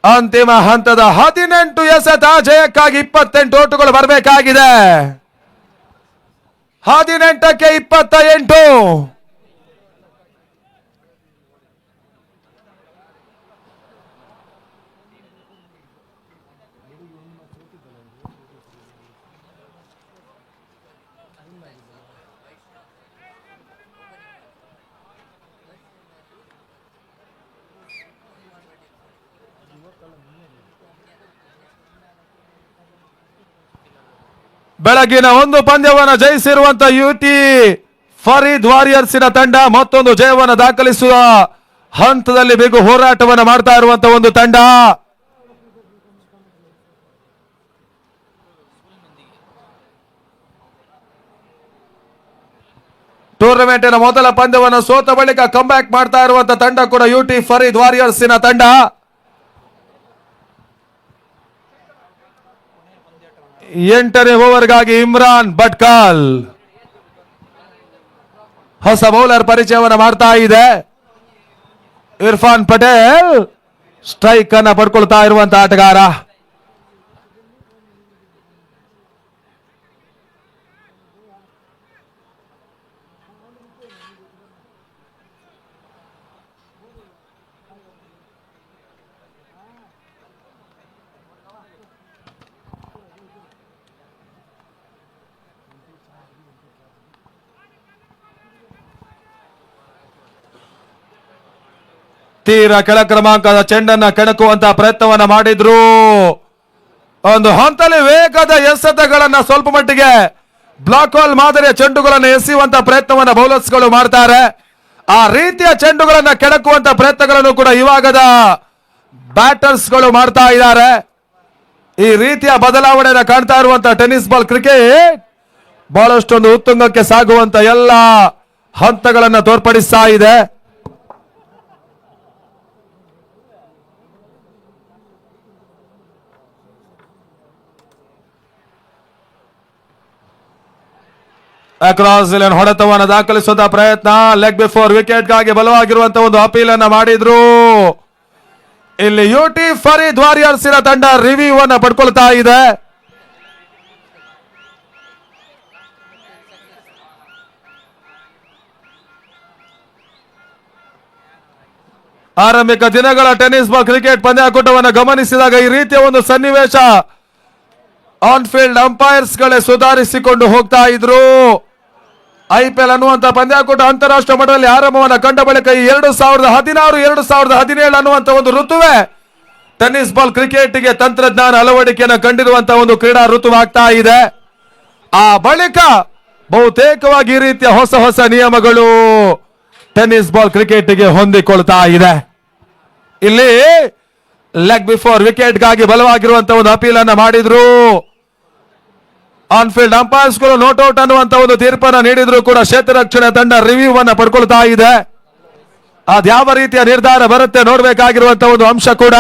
ಅಂತಿಮ ಹಂತದ 18 ಎಸೆತ ಜಯಕ್ಕಾಗಿ 28 ಓಟುಗಳು ಬರಬೇಕಾಗಿದೆ. 18ಕ್ಕೆ 28. ಬೆಳಗಿನ ಒಂದು ಪಂದ್ಯವನ್ನು ಜಯಿಸಿರುವಂತಹ ಯುಟಿ ಫರೀದ್ ವಾರಿಯರ್ಸಿನ ತಂಡ ಮತ್ತೊಂದು ಜಯವನ್ನು ದಾಖಲಿಸುವ ಹಂತದಲ್ಲಿ ಬಿಗು ಹೋರಾಟವನ್ನು ಮಾಡ್ತಾ ಇರುವಂತಹ ಒಂದು ತಂಡ. ಟೂರ್ನಮೆಂಟಿನ ಮೊದಲ ಪಂದ್ಯವನ್ನು ಸೋತ ಬಳಿಕ ಕಂಬ್ಯಾಕ್ ಮಾಡ್ತಾ ಇರುವಂತಹ ತಂಡ ಕೂಡ ಯುಟಿ ಫರೀದ್ ವಾರಿಯರ್ಸಿನ ತಂಡ. ಎಂಟನೇ ಓವರ್ಗಾಗಿ ಇಮ್ರಾನ್ ಭಟ್ಕಲ್ ಹೊಸ ಬೌಲರ್ ಪರಿಚಯವನ್ನು ಮಾಡ್ತಾ ಇದೆ. ಇರ್ಫಾನ್ ಪಟೇಲ್ ಸ್ಟ್ರೈಕ್ ಅನ್ನ ಪಡ್ಕೊಳ್ತಾ ಇರುವಂತಹ ಆಟಗಾರ. ತೀರ ಕೆಳ ಕ್ರಮಾಂಕದ ಚೆಂಡನ್ನ ಕೆಣಕುವಂತಹ ಪ್ರಯತ್ನವನ್ನ ಮಾಡಿದ್ರು. ಒಂದು ಹಂತದಲ್ಲಿ ವೇಗದ ಎಸೆತಗಳನ್ನ ಸ್ವಲ್ಪ ಮಟ್ಟಿಗೆ ಬ್ಲಾಕ್ ಬಾಲ್ ಮಾದರಿಯ ಚೆಂಡುಗಳನ್ನು ಎಸೆಯುವಂತಹ ಪ್ರಯತ್ನವನ್ನ ಬೌಲರ್ಸ್ಗಳು ಮಾಡ್ತಾರೆ. ಆ ರೀತಿಯ ಚೆಂಡುಗಳನ್ನ ಕೆಣಕುವಂತ ಪ್ರಯತ್ನಗಳನ್ನು ಕೂಡ ಇವಾಗದ ಬ್ಯಾಟರ್ಸ್ಗಳು ಮಾಡ್ತಾ ಇದ್ದಾರೆ. ಈ ರೀತಿಯ ಬದಲಾವಣೆಯನ್ನು ಕಾಣ್ತಾ ಇರುವಂತಹ ಟೆನ್ನಿಸ್ ಬಾಲ್ ಕ್ರಿಕೆಟ್ ಬಹಳಷ್ಟೊಂದು ಉತ್ತುಂಗಕ್ಕೆ ಸಾಗುವಂತ ಎಲ್ಲ ಹಂತಗಳನ್ನ ತೋರ್ಪಡಿಸ್ತಾ ಇದೆ. ಅಕ್ರಾಸ್ ಲೈನ್ ಹೊಡೆತವನ್ನು ದಾಖಲಿಸುವಂತಹ ಪ್ರಯತ್ನ. ಲೆಗ್ ಬಿಫೋರ್ ವಿಕೆಟ್ಗಾಗಿ ಬಲವಾಗಿರುವಂತಹ ಒಂದು ಅಪೀಲ್ ಅನ್ನ ಮಾಡಿದ್ರು. ಇಲ್ಲಿ ಯುಟಿ ಫರೀದ್ ವಾರಿಯರ್ಸಿನ ತಂಡ ರಿವ್ಯೂ ಅನ್ನ ಪಡ್ಕೊಳ್ತಾ ಇದೆ. ಆರಂಭಿಕ ದಿನಗಳ ಟೆನ್ನಿಸ್ ಬಾಲ್ ಕ್ರಿಕೆಟ್ ಪಂದ್ಯಾಕೂಟವನ್ನು ಗಮನಿಸಿದಾಗ ಈ ರೀತಿಯ ಒಂದು ಸನ್ನಿವೇಶ ಆನ್ ಫೀಲ್ಡ್ ಅಂಪೈರ್ಸ್ ಗಳೇ ಸುಧಾರಿಸಿಕೊಂಡು ಹೋಗ್ತಾ ಇದ್ರು. ಐಪಿಎಲ್ ಅನ್ನುವಂತ ಪಂದ್ಯಾಕೂಟ ಅಂತಾರಾಷ್ಟ್ರೀಯ ಮಟ್ಟದಲ್ಲಿ ಆರಂಭವನ್ನು ಕಂಡ ಬಳಿಕ 2016 2017 ಅನ್ನುವಂತ ಒಂದು ಋತುವೆ ಟೆನ್ನಿಸ್ ಬಾಲ್ ಕ್ರಿಕೆಟ್ಗೆ ತಂತ್ರಜ್ಞಾನ ಅಳವಡಿಕೆಯನ್ನು ಕಂಡಿರುವಂತಹ ಒಂದು ಕ್ರೀಡಾ ಋತುವಾಗ್ತಾ ಇದೆ. ಆ ಬಳಿಕ ಬಹುತೇಕವಾಗಿ ಈ ರೀತಿಯ ಹೊಸ ಹೊಸ ನಿಯಮಗಳು ಟೆನ್ನಿಸ್ ಬಾಲ್ ಕ್ರಿಕೆಟ್ಗೆ ಹೊಂದಿಕೊಳ್ತಾ ಇದೆ. ಇಲ್ಲಿ ಲೆಗ್ ಬಿಫೋರ್ ವಿಕೆಟ್ಗಾಗಿ ಬಲವಾಗಿರುವಂತಹ ಒಂದು ಅಪೀಲ್ ಅನ್ನ ಮಾಡಿದ್ರು. ಆನ್ಫೀಲ್ಡ್ ಅಂಪೈರ್ಸ್ಗಳು ನೋಟ್ಔಟ್ ಅನ್ನುವಂತ ಒಂದು ತೀರ್ಪನ್ನು ನೀಡಿದ್ರು ಕೂಡ ಕ್ಷೇತ್ರ ರಕ್ಷಣೆ ತಂಡ ರಿವ್ಯೂ ಅನ್ನ ಪಡ್ಕೊಳ್ತಾ ಇದೆ. ಅದ್ಯಾವ ರೀತಿಯ ನಿರ್ಧಾರ ಬರುತ್ತೆ ನೋಡ್ಬೇಕಾಗಿರುವಂತಹ ಒಂದು ಅಂಶ ಕೂಡ.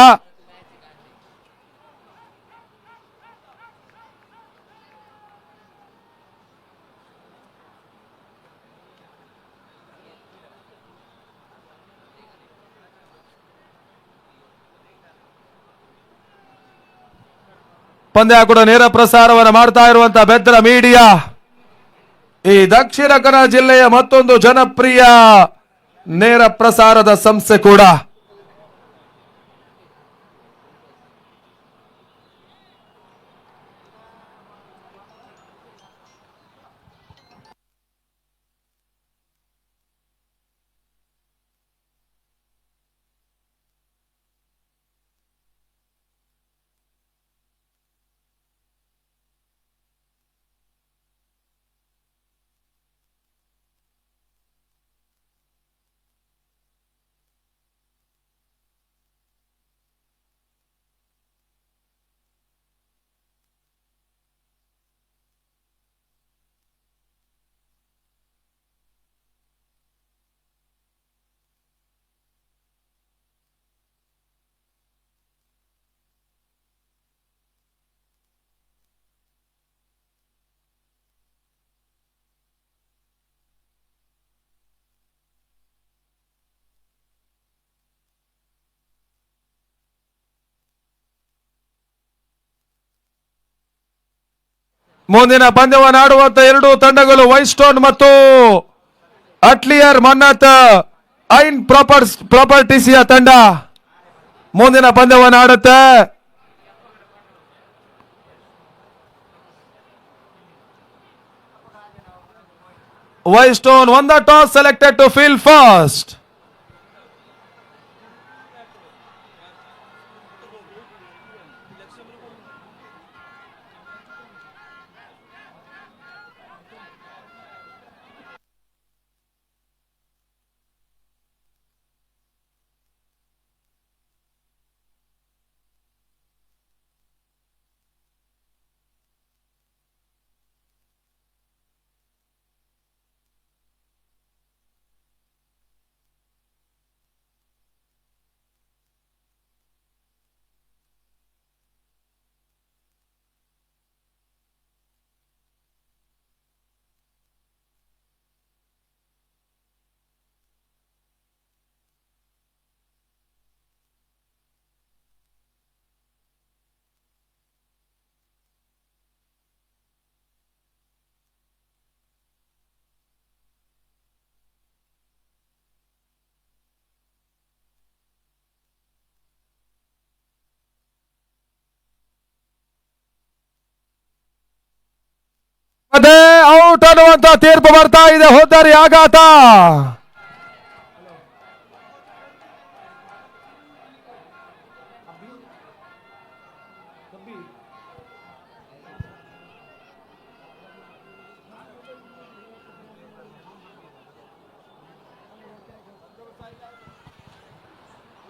ಪಂದ್ಯ ಕೂಡ ನೇರ ಪ್ರಸಾರವನ್ನು ಮಾಡ್ತಾ ಇರುವಂತಹ ಬೆದ್ರ ಮೀಡಿಯಾ ಈ ದಕ್ಷಿಣ ಕನ್ನಡ ಜಿಲ್ಲೆಯ ಮತ್ತೊಂದು ಜನಪ್ರಿಯ ನೇರ ಪ್ರಸಾರದ ಸಂಸ್ಥೆ ಕೂಡ. ಮುಂದಿನ ಪಂದ್ಯವನ್ನು ಆಡುವಂತ ಎರಡು ತಂಡಗಳು ವೈಟ್ಸ್ಟೋನ್ ಮತ್ತು ಅಟ್ಲಿಯರ್ ಮನ್ನತ್ ಐನ್ ಪ್ರಾಪರ್ಟೀಸಿಯ ತಂಡ ಮುಂದಿನ ಪಂದ್ಯವನ್ನು ಆಡುತ್ತೆ. ವೈಟ್ಸ್ಟೋನ್ won the toss, selected to field first. ಅದೇ ಔಟ್ ಅನ್ನುವಂತ ತೀರ್ಪು ಬರ್ತಾ ಇದೆ. ಹೋದರಿ ಆಘಾತ.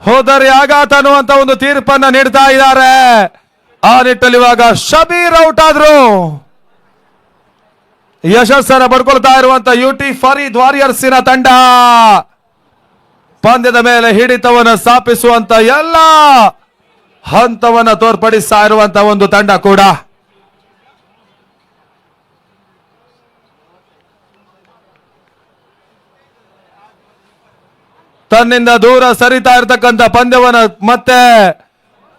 ಹೋದರಿ ಆಘಾತ ಅನ್ನುವಂತ ಒಂದು ತೀರ್ಪನ್ನ ನೀಡ್ತಾ ಇದ್ದಾರೆ. ಆ ನಿಟ್ಟಲ್ಲಿ ಇವಾಗ ಶಬೀರ್ ಔಟ್ ಆದ್ರು. ಯಶಸ್ಸನ್ನು ಪಡ್ಕೊಳ್ತಾ ಇರುವಂತ ಯುಟಿ ಫರೀದ್ ವಾರಿಯರ್ಸಿನ ತಂಡ ಪಂದ್ಯದ ಮೇಲೆ ಹಿಡಿತವನ್ನು ಸ್ಥಾಪಿಸುವಂತ ಎಲ್ಲ ಹಂತವನ್ನು ತೋರ್ಪಡಿಸ್ತಾ ಇರುವಂತ ಒಂದು ತಂಡ ಕೂಡ. ತನ್ನಿಂದ ದೂರ ಸರಿತಾ ಇರತಕ್ಕಂತ ಪಂದ್ಯವನ್ನು ಮತ್ತೆ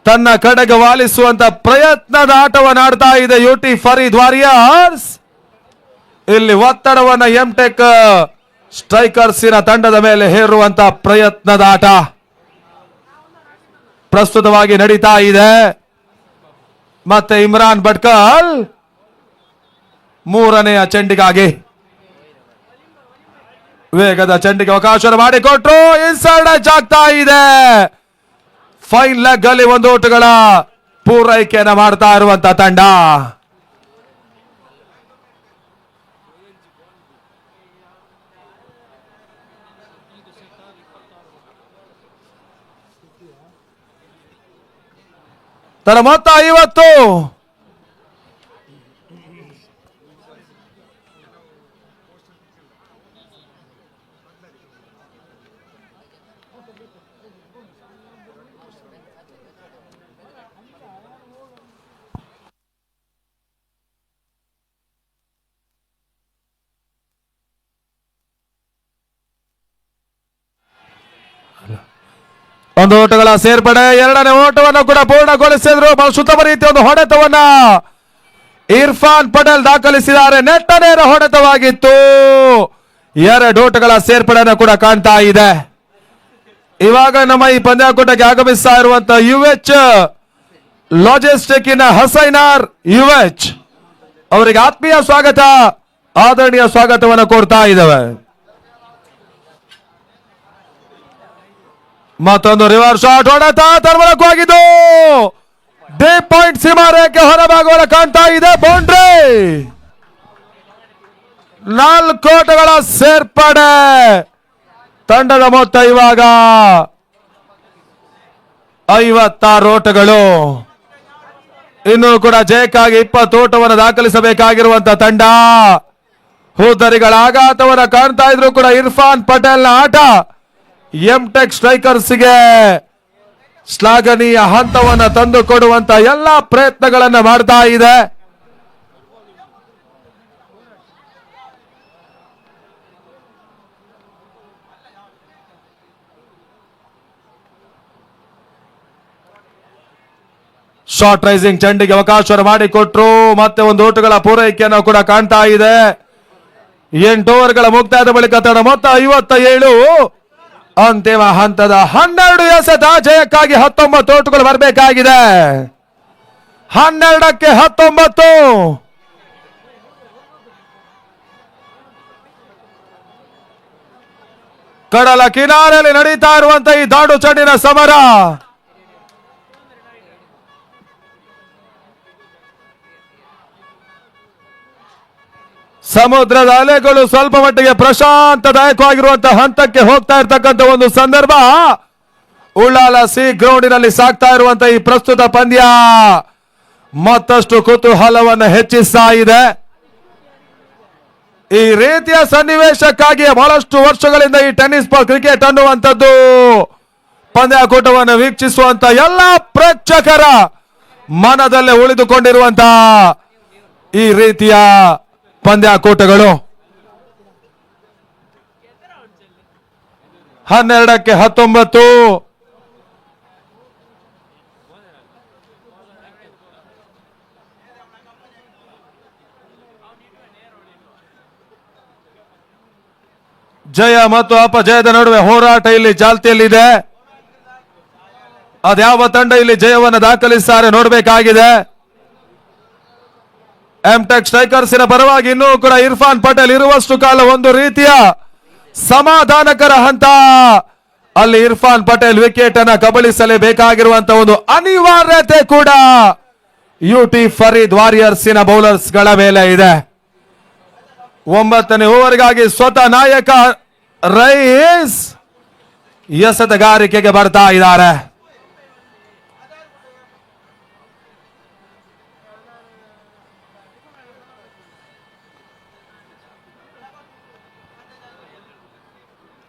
ತನ್ನ ಕಡೆಗೆ ವಾಲಿಸುವಂತ ಪ್ರಯತ್ನದ ಆಟವನ್ನು ಆಡ್ತಾ ಇದೆ ಯುಟಿ ಫರೀದ್ ವಾರಿಯರ್ಸ್. ಇಲ್ಲಿ ಒತ್ತಡವನ್ನು ಎಂಟೆಕ್ ಸ್ಟ್ರೈಕರ್ಸಿನ ತಂಡದ ಮೇಲೆ ಹೇರುವಂತ ಪ್ರಯತ್ನದ ಆಟ ಪ್ರಸ್ತುತವಾಗಿ ನಡೀತಾ ಇದೆ. ಮತ್ತೆ ಇಮ್ರಾನ್ ಭಟ್ಕಲ್ ಮೂರನೆಯ ಚೆಂಡಿಗಾಗಿ ವೇಗದ ಚೆಂಡಿಗೆ ಅವಕಾಶ ಮಾಡಿಕೊಟ್ರು. ಇನ್ಸೈಡ್ ಟಚ್ ಆಗ್ತಾ ಇದೆ. ಫೈನ್ ಲೆಗ್ ಅಲ್ಲಿ ಒಂದು ಓಟುಗಳ ಪೂರೈಕೆಯನ್ನು ಮಾಡ್ತಾ ಇರುವಂತ ತಂಡ. ತನ್ನ ಮೊತ್ತ 50. ಒಂದು ಓಟಗಳ ಸೇರ್ಪಡೆ, ಎರಡನೇ ಓಟವನ್ನು ಕೂಡ ಪೂರ್ಣಗೊಳಿಸಿದ್ರು. ಬಹಳ ಉತ್ತಮ ರೀತಿಯ ಒಂದು ಹೊಡೆತವನ್ನ ಇರ್ಫಾನ್ ಪಟೇಲ್ ದಾಖಲಿಸಿದ್ದಾರೆ. ನೆಟ್ಟನೇರ ಹೊಡೆತವಾಗಿತ್ತು. ಎರಡು ಓಟಗಳ ಸೇರ್ಪಡೆಯನ್ನು ಕೂಡ ಕಾಣ್ತಾ ಇದೆ. ಇವಾಗ ನಮ್ಮ ಈ ಪಂದ್ಯಾಕೂಟಕ್ಕೆ ಆಗಮಿಸ್ತಾ ಇರುವಂತಹ ಯುಎಚ್ ಲಾಜಿಸ್ಟಿಕ್ನ ಹಸೈನಾರ್ ಯುಎಚ್ ಅವರಿಗೆ ಆತ್ಮೀಯ ಸ್ವಾಗತ, ಆದರಣೀಯ ಸ್ವಾಗತವನ್ನು ಕೋರ್ತಾ ಇದ್ದೇವೆ. ಮತ್ತೊಂದು ರಿವರ್ಸ್ ಶಾಟ್ ಹೊಡೆತ ತರ್ಮಲಕವಾಗಿದ್ದು ಡೀಪ್ ಪಾಯಿಂಟ್ ಸೀಮಾರೇಖೆ ಹೊರಭಾಗವನ್ನು ಕಾಣ್ತಾ ಇದೆ. ಬೌಂಡ್ರಿ. 4 ಓಟಗಳ ಸೇರ್ಪಡೆ. ತಂಡದ ಮೊತ್ತ ಇವಾಗ 56 ಓಟಗಳು. ಇನ್ನು ಕೂಡ ಜಯಕ್ಕಾಗಿ 20 ಓಟವನ್ನು ದಾಖಲಿಸಬೇಕಾಗಿರುವಂತಹ ತಂಡ. ಹೂದರಿಗಳ ಆಘಾತವನ್ನು ಕಾಣ್ತಾ ಇದ್ರು ಕೂಡ ಇರ್ಫಾನ್ ಪಟೇಲ್ನ ಆಟ ಎಂಟೆಕ್ ಸ್ಟ್ರೈಕರ್ಸ್ಗೆ ಶ್ಲಾಘನೀಯ ಹಂತವನ್ನು ತಂದು ಕೊಡುವಂತ ಎಲ್ಲ ಪ್ರಯತ್ನಗಳನ್ನು ಮಾಡ್ತಾ ಇದೆ. ಶಾರ್ಟ್ ರೈಸಿಂಗ್ ಚೆಂಡಿಗೆ ಅವಕಾಶವನ್ನು ಮಾಡಿಕೊಟ್ರು. ಮತ್ತೆ ಒಂದು ಓಟಗಳ ಪೂರೈಕೆಯನ್ನು ಕೂಡ ಕಾಣ್ತಾ ಇದೆ. 8 ಓವರ್ಗಳ ಮುಕ್ತಾಯದ ಬಳಿಕ ತನ್ನ ಮೊತ್ತ 57. ಅಂತಿಮ ಹಂತದ 12 ಎಸೆತ ಜಯಕ್ಕಾಗಿ 19 ಓಟಗಳು ಬರಬೇಕಾಗಿದೆ. 12ಕ್ಕೆ 19. ಕಡಲ ಕಿನಾರೆಯಲ್ಲಿ ನಡೀತಾ ಇರುವಂತಹ ಈ ದಾಡು ಚೆಂಡಿನ ಸಮರ. ಸಮುದ್ರದ ಅಲೆಗಳು ಸ್ವಲ್ಪ ಮಟ್ಟಿಗೆ ಪ್ರಶಾಂತದಾಯಕವಾಗಿರುವಂತಹ ಹಂತಕ್ಕೆ ಹೋಗ್ತಾ ಇರ್ತಕ್ಕಂಥ ಒಂದು ಸಂದರ್ಭ. ಉಳ್ಳಾಲ ಸಿ ಗ್ರೌಂಡಿನಲ್ಲಿ ಸಾಗ್ತಾ ಇರುವಂತಹ ಈ ಪ್ರಸ್ತುತ ಪಂದ್ಯ ಮತ್ತಷ್ಟು ಕುತೂಹಲವನ್ನು ಹೆಚ್ಚಿಸ್ತಾ ಇದೆ. ಈ ರೀತಿಯ ಸನ್ನಿವೇಶಕ್ಕಾಗಿ ಬಹಳಷ್ಟು ವರ್ಷಗಳಿಂದ ಈ ಟೆನ್ನಿಸ್ ಬಾಲ್ ಕ್ರಿಕೆಟ್ ಅನ್ನುವಂಥದ್ದು ಪಂದ್ಯಾಕೂಟವನ್ನು ವೀಕ್ಷಿಸುವಂತ ಎಲ್ಲ ಪ್ರೇಕ್ಷಕರ ಮನದಲ್ಲೇ ಉಳಿದುಕೊಂಡಿರುವಂತಹ ಈ ರೀತಿಯ ಪಂದ್ಯಾಕೂಟಗಳು. 12ಕ್ಕೆ 19. ಜಯ ಮತ್ತು ಅಪಜಯದ ನಡುವೆ ಹೋರಾಟ ಇಲ್ಲಿ ಚಾಲ್ತಿಯಲ್ಲಿದೆ. ಅದ್ಯಾವ ತಂಡ ಇಲ್ಲಿ ಜಯವನ್ನು ದಾಖಲಿಸುತ್ತಾರೆ ನೋಡಬೇಕಾಗಿದೆ. ಎಂಟೆಕ್ ಸ್ಟ್ರೈಕರ್ಸಿನ ಪರವಾಗಿ ಇನ್ನೂ ಕೂಡ ಇರ್ಫಾನ್ ಪಟೇಲ್ ಇರುವಷ್ಟು ಕಾಲ ಒಂದು ರೀತಿಯ ಸಮಾಧಾನಕರ ಹಂತ. ಅಲ್ಲಿ ಇರ್ಫಾನ್ ಪಟೇಲ್ ವಿಕೆಟ್ ಅನ್ನ ಕಬಳಿಸಲೇಬೇಕಾಗಿರುವಂತಹ ಒಂದು ಅನಿವಾರ್ಯತೆ ಕೂಡ ಯುಟಿ ಫರೀದ್ ವಾರಿಯರ್ಸಿನ ಬೌಲರ್ಸ್ ಗಳ ಮೇಲೆ ಇದೆ. 9ನೇ ಓವರ್ಗಾಗಿ ಸ್ವತಃ ನಾಯಕ ರೈಸ್ ಎಸೆತಗಾರಿಕೆಗೆ ಬರ್ತಾ ಇದ್ದಾರೆ.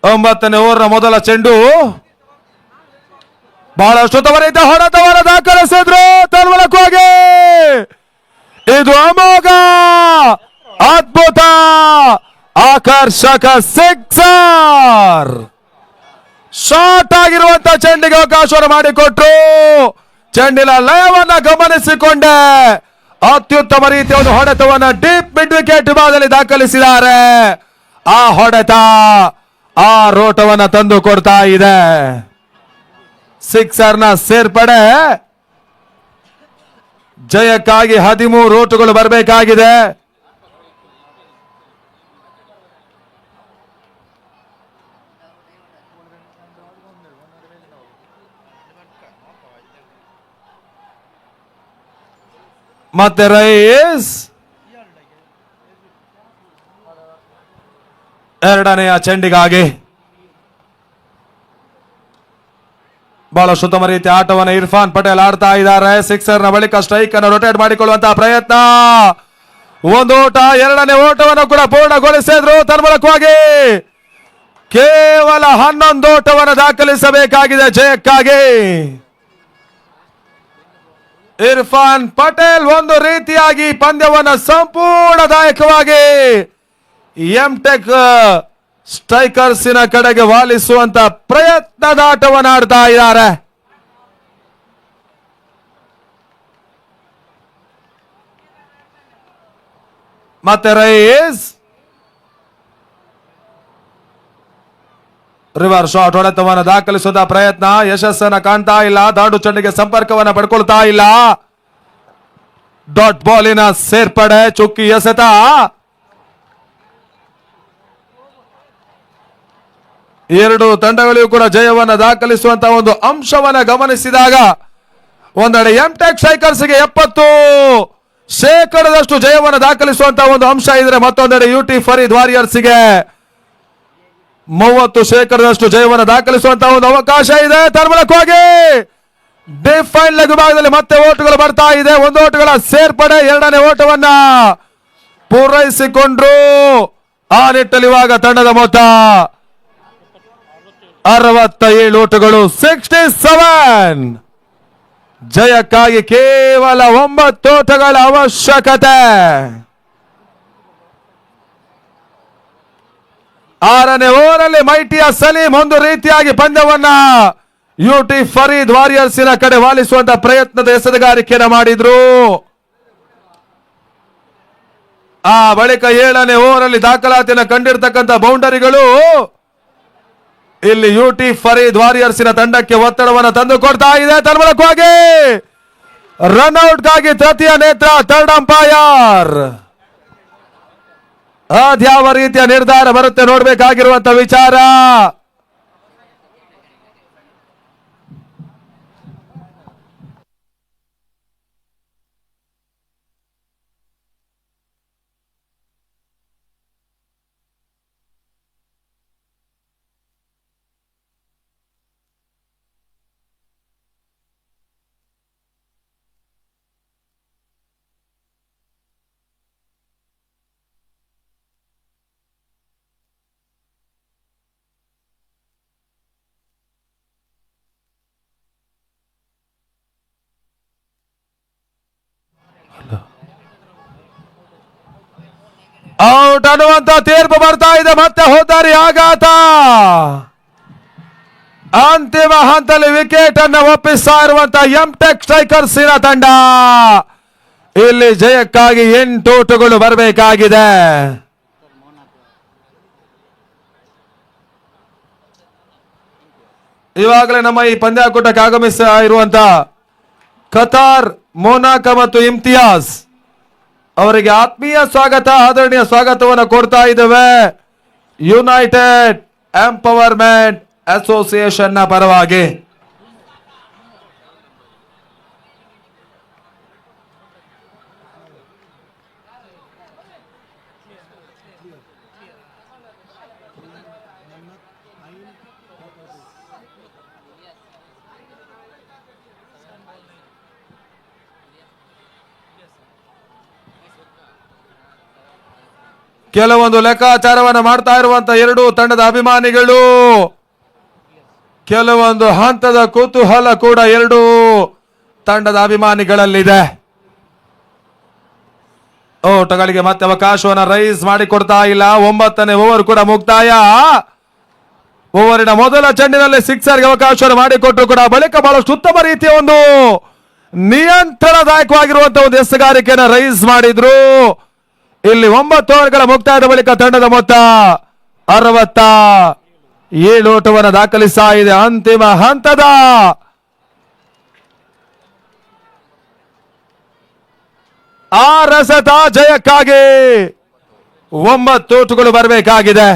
ಒಂಬತ್ತನೇ ಓವರ್ನ ಮೊದಲ ಚೆಂಡು ಬಹಳಷ್ಟು ತವರಿತ ಹೊಡೆತವನ್ನು ದಾಖಲಿಸಿದ್ರು ತನ್ಮೂಲಕವಾಗಿ. ಇದು ಅಮೋಘ, ಅದ್ಭುತ, ಆಕರ್ಷಕ ಸಿಕ್ಸರ್. ಶಾರ್ಟ್ ಆಗಿರುವಂತಹ ಚೆಂಡಿಗೆ ಅವಕಾಶವನ್ನು ಮಾಡಿಕೊಟ್ರು. ಚೆಂಡಿನ ಲಯವನ್ನ ಗಮನಿಸಿಕೊಂಡೆ ಅತ್ಯುತ್ತಮ ರೀತಿಯ ಒಂದು ಹೊಡೆತವನ್ನು ಡೀಪ್ ಮಿಡ್ ವಿಕೆಟ್ ವಿಭಾಗದಲ್ಲಿ ದಾಖಲಿಸಿದ್ದಾರೆ. ಆ ಹೊಡೆತ ಆ ರೋಟವನ್ನು ತಂದು ಕೊಡ್ತಾ ಇದೆ. ಸಿಕ್ಸರ್ನ ಸೇರ್ಪಡೆ ಜಯಕ್ಕಾಗಿ 13 ಓಟಗಳು ಬರಬೇಕಾಗಿದೆ. ಮತ್ತೆ ರೈಸ್ ಎರಡನೆಯ ಚೆಂಡಿಗಾಗಿ ಬಹಳ ಉತ್ತಮ ರೀತಿಯ ಆಟವನ್ನು ಇರ್ಫಾನ್ ಪಟೇಲ್ ಆಡ್ತಾ ಇದ್ದಾರೆ. ಸಿಕ್ಸರ್ ನ ಬಳಿಕ ಸ್ಟ್ರೈಕ್ ಅನ್ನು ರೊಟೇಟ್ ಮಾಡಿಕೊಳ್ಳುವಂತಹ ಪ್ರಯತ್ನ. ಒಂದು ಓಟ, ಎರಡನೇ ಓಟವನ್ನು ಕೂಡ ಪೂರ್ಣಗೊಳಿಸಿದ್ರು. ತನ್ಮೂಲಕವಾಗಿ ಕೇವಲ 11 ಓಟವನ್ನು ದಾಖಲಿಸಬೇಕಾಗಿದೆ ಜಯಕ್ಕಾಗಿ. ಇರ್ಫಾನ್ ಪಟೇಲ್ ಒಂದು ರೀತಿಯಾಗಿ ಪಂದ್ಯವನ್ನು ಸಂಪೂರ್ಣದಾಯಕವಾಗಿ ಎಂಟೆಕ್ ಸ್ಟ್ರೈಕರ್ಸಿನ ಕಡೆಗೆ ವಾಲಿಸುವಂತ ಪ್ರಯತ್ನದ ಆಟವನ್ನು ಆಡ್ತಾ ಇದ್ದಾರೆ. ಮತ್ತೆ ರೈಸ್ ರಿವರ್ ಶಾಟ್ ಹೊಡೆತವನ್ನು ದಾಖಲಿಸುವ ಪ್ರಯತ್ನ ಯಶಸ್ಸನ್ನ ಕಾಣ್ತಾ ಇಲ್ಲ. ದಾಂಡು ಚೆಂಡಿಗೆ ಸಂಪರ್ಕವನ್ನು ಪಡ್ಕೊಳ್ತಾ ಇಲ್ಲ. ಡಾಟ್ ಬಾಲಿನ ಸೇರ್ಪಡೆ, ಚುಕ್ಕಿ ಎಸೆತ. ಎರಡು ತಂಡಗಳಿಗೂ ಕೂಡ ಜಯವನ್ನು ದಾಖಲಿಸುವಂತಹ ಒಂದು ಅಂಶವನ್ನು ಗಮನಿಸಿದಾಗ ಒಂದೆಡೆ ಎಂಟೆಕ್ ಸ್ಟ್ರೈಕರ್ಸ್ಗೆ 70% ಜಯವನ್ನು ದಾಖಲಿಸುವಂತಹ ಒಂದು ಅಂಶ ಇದ್ರೆ, ಮತ್ತೊಂದೆಡೆ ಯುಟಿ ಫರೀದ್ ವಾರಿಯರ್ಸ್ಗೆ 30% ಜಯವನ್ನು ದಾಖಲಿಸುವಂತಹ ಒಂದು ಅವಕಾಶ ಇದೆ. ತನ್ಮೂಲಕವಾಗಿ ಡಿಫೈನ್ ಲೆಗ್ ಭಾಗದಲ್ಲಿ ಮತ್ತೆ ಓಟುಗಳು ಬರ್ತಾ ಇದೆ. ಒಂದು ಓಟುಗಳ ಸೇರ್ಪಡೆ, ಎರಡನೇ ಓಟವನ್ನ ಪೂರೈಸಿಕೊಂಡ್ರು. ಆ ನಿಟ್ಟಲ್ಲಿ ಇವಾಗ ತಂಡದ ಮೊತ್ತ 67 ಓಟಗಳು, 67. ಜಯಕ್ಕಾಗಿ ಕೇವಲ 9 ಓಟಗಳ ಅವಶ್ಯಕತೆ. 6ನೇ ಓವರಲ್ಲಿ ಮೈಟಿಯ ಸಲೀಂ ಒಂದು ರೀತಿಯಾಗಿ ಪಂದ್ಯವನ್ನ ಯುಟಿ ಫರೀದ್ ವಾರಿಯರ್ಸಿನ ಕಡೆ ವಾಲಿಸುವಂತ ಪ್ರಯತ್ನದ ಎಸೆತಗಾರಿಕೆಯನ್ನು ಮಾಡಿದ್ರು. ಆ ಬಳಿಕ 7ನೇ ಓವರಲ್ಲಿ ದಾಖಲಾತಿಯನ್ನು ಕಂಡಿರ್ತಕ್ಕಂಥ ಬೌಂಡರಿಗಳು ಇಲ್ಲಿ ಯುಟಿ ಫರೀದ್ ವಾರಿಯರ್ಸಿನ ತಂಡಕ್ಕೆ ಒತ್ತಡವನ್ನು ತಂದು ಕೊಡ್ತಾ ಇದೆ. ತನ್ಮೂಲಕವಾಗಿ ರನ್ಔಟ್ಗಾಗಿ ತೃತೀಯ ನೇತ್ರ, ಥರ್ಡ್ ಅಂಪೈರ್. ಅದ್ಯಾವ ರೀತಿಯ ನಿರ್ಧಾರ ಬರುತ್ತೆ ನೋಡಬೇಕಾಗಿರುವಂತ ವಿಚಾರ. ಔಟ್ ಅನ್ನುವಂತ ತೀರ್ಪು ಬರ್ತಾ ಇದೆ. ಮತ್ತೆ ಹೋದಾರಿ ಆಘಾತ. ಅಂತಿಮ ಹಂತದಲ್ಲಿ ವಿಕೆಟ್ ಅನ್ನು ಒಪ್ಪಿಸ್ತಾ ಇರುವಂತಹ ಎಂಟೆಕ್ ಸ್ಟ್ರೈಕರ್ಸಿನ ತಂಡ ಇಲ್ಲಿ ಜಯಕ್ಕಾಗಿ 8 ಓಟಗಳು ಬರಬೇಕಾಗಿದೆ. ಇವಾಗಲೇ ನಮ್ಮ ಈ ಪಂದ್ಯಾಕೂಟಕ್ಕೆ ಆಗಮಿಸ್ತಾ ಇರುವಂತ ಕತಾರ್, ಮೊನಾಕ ಮತ್ತು ಇಮ್ತಿಯಾಜ್ ಅವರಿಗೆ ಆತ್ಮೀಯ ಸ್ವಾಗತ, ಆದರಣೀಯ ಸ್ವಾಗತವನ್ನು ಕೊಡ್ತಾ ಇದ್ದೇವೆ ಯುನೈಟೆಡ್ ಎಂಪವರ್ಮೆಂಟ್ ಅಸೋಸಿಯೇಷನ್ ನ ಪರವಾಗಿ. ಕೆಲವೊಂದು ಲೆಕ್ಕಾಚಾರವನ್ನು ಮಾಡ್ತಾ ಇರುವಂತಹ ಎರಡು ತಂಡದ ಅಭಿಮಾನಿಗಳು, ಕೆಲವೊಂದು ಹಂತದ ಕುತೂಹಲ ಕೂಡ ಎರಡು ತಂಡದ ಅಭಿಮಾನಿಗಳಲ್ಲಿದೆ. ಓಟಗಳಿಗೆ ಮತ್ತೆ ಅವಕಾಶವನ್ನು ರೈಸ್ ಮಾಡಿಕೊಡ್ತಾ ಇಲ್ಲ. 9ನೇ ಓವರ್ ಕೂಡ ಮುಕ್ತಾಯ. ಓವರಿನ ಮೊದಲ ಚೆಂಡಿನಲ್ಲಿ ಸಿಕ್ಸರ್ಗೆ ಅವಕಾಶವನ್ನು ಮಾಡಿಕೊಟ್ಟರು ಕೂಡ ಬಳಿಕ ಬಹಳಷ್ಟು ಉತ್ತಮ ರೀತಿಯ ಒಂದು ನಿಯಂತ್ರಣದಾಯಕವಾಗಿರುವಂತಹ ಒಂದು ಎಸೆಗಾರಿಕೆಯನ್ನು ರೈಸ್ ಮಾಡಿದ್ರು. ಇಲ್ಲಿ 9 ಓವರ್ಗಳ ಮುಕ್ತಾಯದ ಬಳಿಕ ತಂಡದ ಮೊತ್ತ 67 ಓಟವನ್ನು ದಾಖಲಿಸ್ತಾ ಇದೆ. ಅಂತಿಮ ಹಂತದ ಆ ರಸತ ಜಯಕ್ಕಾಗಿ 9 ಓಟಗಳು ಬರಬೇಕಾಗಿದೆ.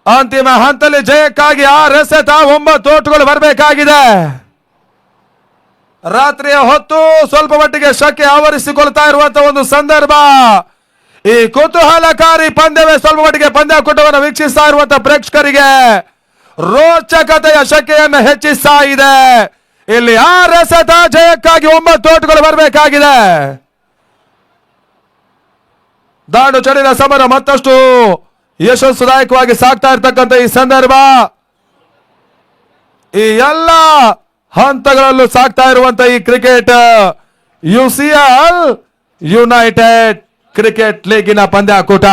ಅಂತಿಮ ಹಂತದಲ್ಲಿ ಜಯಕ್ಕಾಗಿ ಆ ರಸತ 9 ಓಟಗಳು ಬರಬೇಕಾಗಿದೆ. ರಾತ್ರಿಯ ಹೊತ್ತು ಸ್ವಲ್ಪ ಮಟ್ಟಿಗೆ ಶಕೆ ಆವರಿಸಿಕೊಳ್ತಾ ಇರುವಂತಹ ಒಂದು ಸಂದರ್ಭ. ಈ ಕುತೂಹಲಕಾರಿ ಪಂದ್ಯವೇ ಸ್ವಲ್ಪ ಮಟ್ಟಿಗೆ ಪಂದ್ಯಾಕೂಟವನ್ನು ವೀಕ್ಷಿಸ್ತಾ ಇರುವಂತಹ ಪ್ರೇಕ್ಷಕರಿಗೆ ರೋಚಕತೆಯ ಶಕೆಯನ್ನು ಹೆಚ್ಚಿಸ್ತಾ ಇದೆ. ಇಲ್ಲಿ ಎಸೆತ ಜಯಕ್ಕಾಗಿ 9 ಓಟುಗಳು ಬರಬೇಕಾಗಿದೆ. ದಾಂಡು ಚಡಿನ ಸಮರ ಮತ್ತಷ್ಟು ಯಶಸ್ಸುದಾಯಕವಾಗಿ ಸಾಗ್ತಾ ಇರ್ತಕ್ಕಂಥ ಈ ಸಂದರ್ಭ, ಈ ಎಲ್ಲ ಹಂತಗಳಲ್ಲೂ ಸಾಗ್ತಾ ಇರುವಂತಹ ಈ ಕ್ರಿಕೆಟ್ UCL ಯುನೈಟೆಡ್ ಕ್ರಿಕೆಟ್ ಲೀಗಿನ ಪಂದ್ಯಾಕೂಟ.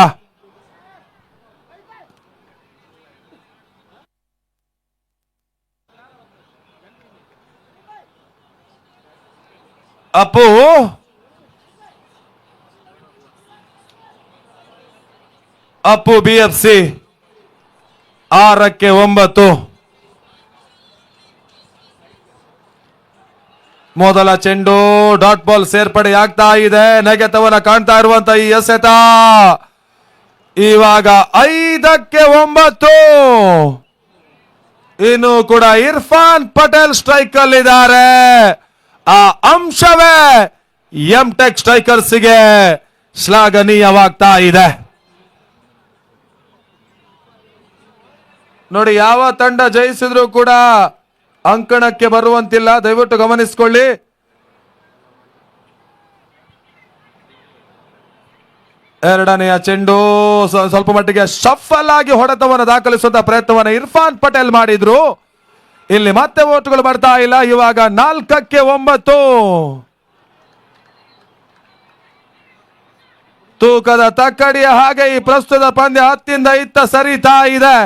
ಅಪ್ಪು BFC 6-9. ಮೊದಲ ಚೆಂಡು ಡಾಟ್ ಬಾಲ್ ಸೇರ್ಪಡೆಯಾಗ್ತಾ ಇದೆ. ನೆಗೆತವನ್ನ ಕಾಣ್ತಾ ಇರುವಂತ ಈ ಎಸೆತ ಇವಾಗ 5-9. ಇನ್ನು ಕೂಡ ಇರ್ಫಾನ್ ಪಟೇಲ್ ಸ್ಟ್ರೈಕ್ ಅಲ್ಲಿದ್ದಾರೆ. ಆ ಅಂಶವೇ ಎಂಟೆಕ್ ಸ್ಟ್ರೈಕರ್ಸ್ಗೆ ಶ್ಲಾಘನೀಯವಾಗ್ತಾ ಇದೆ. ನೋಡಿ, ಯಾವ ತಂಡ ಜಯಿಸಿದ್ರು ಕೂಡ ಅಂಕಣಕ್ಕೆ ಬರುವಂತಿಲ್ಲ, ದಯವಿಟ್ಟು ಗಮನಿಸಿಕೊಳ್ಳಿ. ಎರಡನೆಯ ಚೆಂಡು ಸ್ವಲ್ಪ ಮಟ್ಟಿಗೆ ಶಫಲ್ ಆಗಿ ಹೊಡೆತವನ್ನು ದಾಖಲಿಸುವಂತಹ ಪ್ರಯತ್ನವನ್ನು ಇರ್ಫಾನ್ ಪಟೇಲ್ ಮಾಡಿದ್ರು. ಇಲ್ಲಿ ಮತ್ತೆ ಓಟುಗಳು ಬರ್ತಾ ಇಲ್ಲ. ಇವಾಗ 4-9. ತೂಕದ ತಕ್ಕಡಿಯ ಹಾಗೆ ಈ ಪ್ರಸ್ತುತ ಪಂದ್ಯ ಹತ್ತಿಂದ ಇತ್ತ ಸರಿತಾ ಇದೆ.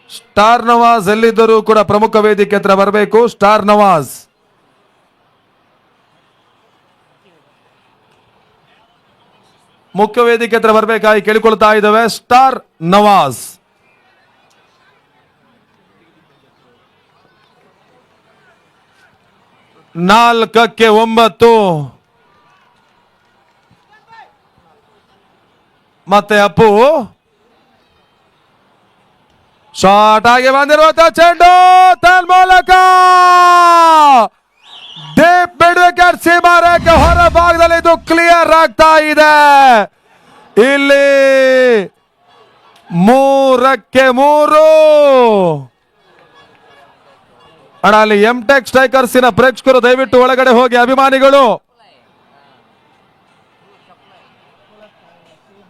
ಸ್ಟಾರ್ ನವಾಜ್ ಎಲ್ಲಿದ್ದರೂ ಕೂಡ ಪ್ರಮುಖ ವೇದಿಕೆ ಹತ್ರ ಬರಬೇಕು. ಸ್ಟಾರ್ ನವಾಜ್ ಮುಖ್ಯ ವೇದಿಕೆ ಹತ್ರ ಬರಬೇಕಾಗಿ ಕೇಳಿಕೊಳ್ತಾ ಇದ್ದಾವೆ. ಸ್ಟಾರ್ ನವಾಜ್ ನಾಲ್ಕಕ್ಕೆ 9. ಮತ್ತೆ ಅಪ್ಪು ಶಾರ್ಟ್ ಆಗಿ ಬಂದಿರುವಂತಹ ಚೆಂಡು ತನ್ಮೂಲಕ ಡೀಪ್ ಮಿಡ್ ವಿಕೆಟ್ ಸೀಮಾರೇಖೆ ಹೊರ ಭಾಗದಲ್ಲಿ ಇದು ಕ್ಲಿಯರ್ ಆಗ್ತಾ ಇದೆ. ಇಲ್ಲಿ 3-3. ಅಣ್ಣ, ಅಲ್ಲಿ ಎಂಟೆಕ್ ಸ್ಟ್ರೈಕರ್ಸಿನ ಪ್ರೇಕ್ಷಕರು ದಯವಿಟ್ಟು ಒಳಗಡೆ ಹೋಗಿ. ಅಭಿಮಾನಿಗಳು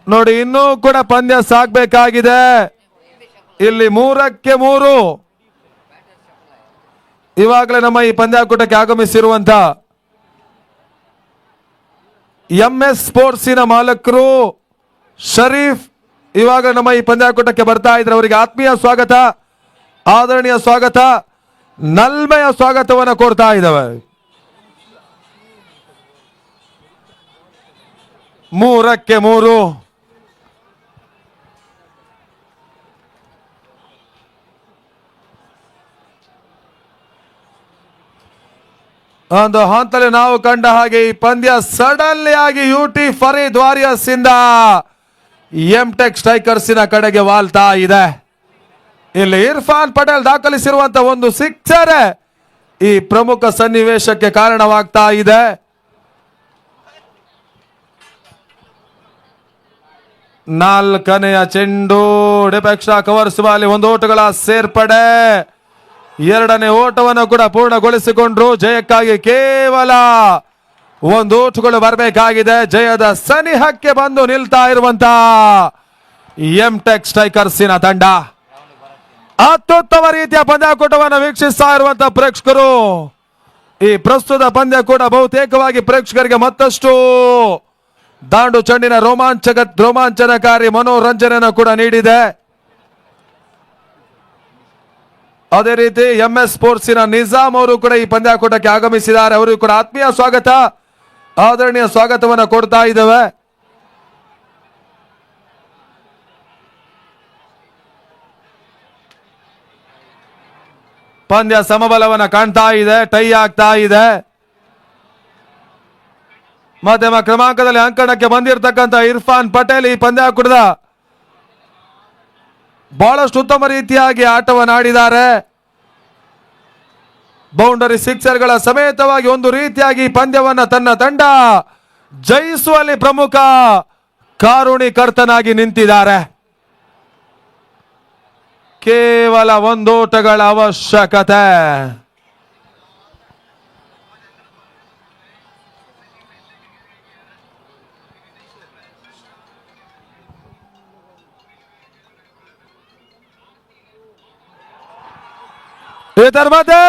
ನೋಡಿ, ಇನ್ನೂ ಕೂಡ ಪಂದ್ಯ ಸಾಗಬೇಕಾಗಿದೆ. ಇಲ್ಲಿ 3-3. ಇವಾಗಲೇ ನಮ್ಮ ಈ ಪಂದ್ಯಾಕೂಟಕ್ಕೆ ಆಗಮಿಸಿರುವಂತ MS ಸ್ಪೋರ್ಟ್ಸಿನ ಮಾಲಕರು ಶರೀಫ್ ಇವಾಗ ನಮ್ಮ ಈ ಪಂದ್ಯಾಕೂಟಕ್ಕೆ ಬರ್ತಾ ಇದ್ರೆ ಅವರಿಗೆ ಆತ್ಮೀಯ ಸ್ವಾಗತ, ಆದರಣೀಯ ಸ್ವಾಗತ, ನಲ್ಮೆಯ ಸ್ವಾಗತವನ್ನು ಕೋರ್ತಾ ಇದ್ದಾವೆ. 3-3. ಒಂದು ಹಂತದಲ್ಲಿ ನಾವು ಕಂಡ ಹಾಗೆ ಈ ಪಂದ್ಯ ಸಡನ್ಲಿ ಆಗಿ UT ಫರೀದ್ ವಾರಿಯರ್ಸ್ ಇಂದ ಎಂಟೆಕ್ ಸ್ಟ್ರೈಕರ್ಸಿನ ಕಡೆಗೆ ವಾಲ್ತಾ ಇದೆ. ಇಲ್ಲಿ ಇರ್ಫಾನ್ ಪಟೇಲ್ ದಾಖಲಿಸಿರುವಂತಹ ಒಂದು ಸಿಕ್ಸರ್ ಈ ಪ್ರಮುಖ ಸನ್ನಿವೇಶಕ್ಕೆ ಕಾರಣವಾಗ್ತಾ ಇದೆ. ನಾಲ್ಕನೆಯ ಚೆಂಡು ಡಿಪೆಕ್ಸ್ಟ್ರಾ ಕವರ್ಸ್ ಬಾಲಿ 1 ಓಟಗಳ ಸೇರ್ಪಡೆ. ಎರಡನೇ ಓಟವನ್ನು ಕೂಡ ಪೂರ್ಣಗೊಳಿಸಿಕೊಂಡ್ರು. ಜಯಕ್ಕಾಗಿ ಕೇವಲ 1 ಓಟುಗಳು ಬರಬೇಕಾಗಿದೆ. ಜಯದ ಸನಿಹಕ್ಕೆ ಬಂದು ನಿಲ್ತಾ ಇರುವಂತಹ ಎಂಟೆಕ್ ಸ್ಟ್ರೈಕರ್ಸಿನ ತಂಡ. ಅತ್ಯುತ್ತಮ ರೀತಿಯ ಪಂದ್ಯಾಕೂಟವನ್ನು ವೀಕ್ಷಿಸ್ತಾ ಇರುವಂತಹ ಪ್ರೇಕ್ಷಕರು, ಈ ಪ್ರಸ್ತುತ ಪಂದ್ಯ ಕೂಡ ಬಹುತೇಕವಾಗಿ ಪ್ರೇಕ್ಷಕರಿಗೆ ಮತ್ತಷ್ಟು ದಾಂಡು ಚೆಂಡಿನ ರೋಮಾಂಚನಕಾರಿ ಮನೋರಂಜನೆಯನ್ನು ಕೂಡ ನೀಡಿದೆ. ಅದೇ ರೀತಿ MS ಸ್ಪೋರ್ಟ್ಸಿನ ನಿಜಾಮ್ ಅವರು ಕೂಡ ಈ ಪಂದ್ಯಾಕೂಟಕ್ಕೆ ಆಗಮಿಸಿದ್ದಾರೆ. ಅವರಿಗೂ ಕೂಡ ಆತ್ಮೀಯ ಸ್ವಾಗತ, ಆದರಣೀಯ ಸ್ವಾಗತವನ್ನು ಕೊಡ್ತಾ ಇದ್ದೇವೆ. ಪಂದ್ಯ ಸಮಬಲವನ್ನ ಕಾಣ್ತಾ ಇದೆ, ಟೈ ಆಗ್ತಾ ಇದೆ. ಮಧ್ಯಮ ಕ್ರಮಾಂಕದಲ್ಲಿ ಅಂಕಣಕ್ಕೆ ಬಂದಿರತಕ್ಕಂಥ ಇರ್ಫಾನ್ ಪಟೇಲ್ ಈ ಪಂದ್ಯಾಕೂಟದ ಬಹಳಷ್ಟು ಉತ್ತಮ ರೀತಿಯಾಗಿ ಆಟವನ್ನು ಆಡಿದ್ದಾರೆ. ಬೌಂಡರಿ ಸಿಕ್ಸರ್ಗಳ ಸಮೇತವಾಗಿ ಒಂದು ರೀತಿಯಾಗಿ ಪಂದ್ಯವನ್ನ ತನ್ನ ತಂಡ ಜಯಿಸುವಲ್ಲಿ ಪ್ರಮುಖ ಕಾರುಣಿಕರ್ತನಾಗಿ ನಿಂತಿದ್ದಾರೆ. ಕೇವಲ ಒಂದೋಟಗಳ ಅವಶ್ಯಕತೆ. ಇದರ ಮಧ್ಯೆ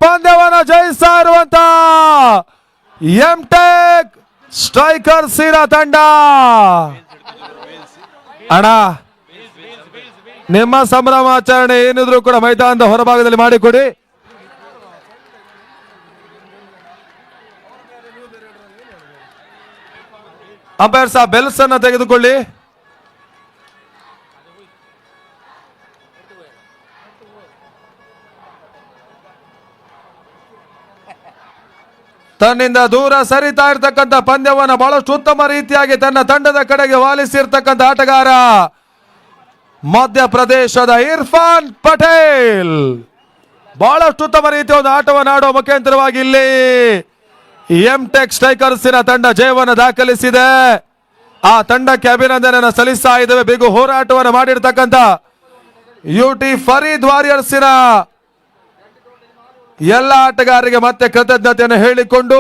ಪಂದ್ಯವನ್ನು ಜಯಿಸ್ತಾ ಇರುವಂತ ಎಂಟೆಕ್ ಸ್ಟ್ರೈಕರ್ ಸೀರಾ ತಂಡ. ಅಣ್ಣ, ನಿಮ್ಮ ಸಂಭ್ರಮಾಚರಣೆ ಏನಿದ್ರು ಕೂಡ ಮೈದಾನದ ಹೊರಭಾಗದಲ್ಲಿ ಮಾಡಿಕೊಡಿ. ಅಂಪೈರ್ ಸಾಹ್ ಬೆಲ್ಸ್ ಅನ್ನ ತೆಗೆದುಕೊಳ್ಳಿ. ತನ್ನಿಂದ ದೂರ ಸರಿತಾ ಇರ್ತಕ್ಕಂಥ ಪಂದ್ಯವನ್ನು ಬಹಳಷ್ಟು ಉತ್ತಮ ರೀತಿಯಾಗಿ ತನ್ನ ತಂಡದ ಕಡೆಗೆ ವಾಲಿಸಿರ್ತಕ್ಕಂಥ ಆಟಗಾರ ಮಧ್ಯಪ್ರದೇಶದ ಇರ್ಫಾನ್ ಪಟೇಲ್. ಬಹಳಷ್ಟು ಉತ್ತಮ ರೀತಿಯ ಒಂದು ಆಟವನ್ನು ಆಡುವ ಮುಖಾಂತರವಾಗಿ ಇಲ್ಲಿ ಎಂಟೆಕ್ ಸ್ಟ್ರೈಕರ್ಸಿನ ತಂಡ ಜಯವನ್ನು ದಾಖಲಿಸಿದೆ. ಆ ತಂಡಕ್ಕೆ ಅಭಿನಂದನೆಯನ್ನು ಸಲ್ಲಿಸ್ತಾ ಇದ್ದೇವೆ. ಬಿಗು ಹೋರಾಟವನ್ನು ಮಾಡಿರ್ತಕ್ಕಂಥ ಯುಟಿ ಫರೀದ್ ವಾರಿಯರ್ಸಿನ ಎಲ್ಲ ಆಟಗಾರರಿಗೆ ಮತ್ತೆ ಕೃತಜ್ಞತೆಯನ್ನು ಹೇಳಿಕೊಂಡು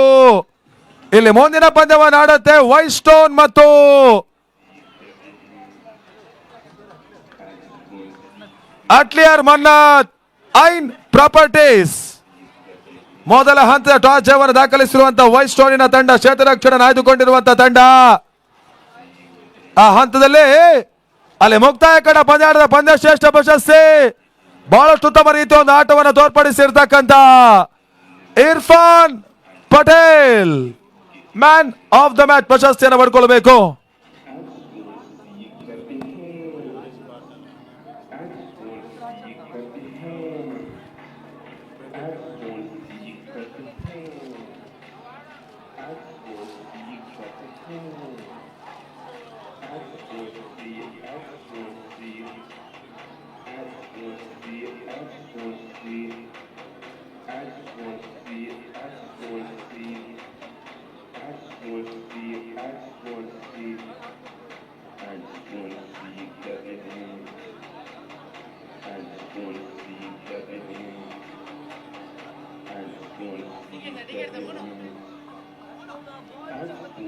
ಇಲ್ಲಿ ಮುಂದಿನ ಪಂದ್ಯವನ್ನು ಆಡುತ್ತೆ ವೈಟ್ ಸ್ಟೋನ್ ಮತ್ತು ಅಟ್ಲಿಯರ್ ಮನ್ನತ್ ಐನ್ ಪ್ರಾಪರ್ಟೀಸ್. ಮೊದಲ ಹಂತದ ಟಾಸ್ ಜಯವನ್ನು ದಾಖಲಿಸಿರುವಂತಹ ವೈಟ್ ಸ್ಟೋನಿನ ತಂಡ ಕ್ಷೇತ್ರರಕ್ಷಣೆ ಆಯ್ದುಕೊಂಡಿರುವಂತಹ ತಂಡ. ಆ ಹಂತದಲ್ಲಿ ಅಲ್ಲಿ ಮುಕ್ತಾಯ ಕಡ ಪಂದ್ಯಾಟದ ಪಂದ್ಯ ಶ್ರೇಷ್ಠ ಪ್ರಶಸ್ತಿ ಬಹಳಷ್ಟು ಉತ್ತಮ ರೀತಿಯ ಒಂದು ಆಟವನ್ನು ತೋರ್ಪಡಿಸಿರ್ತಕ್ಕಂಥ Irfan Patel man of the match ಪ್ರಶಸ್ತಿಯನ್ನು ಪಡ್ಕೊಳ್ಬೇಕು.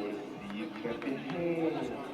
As for the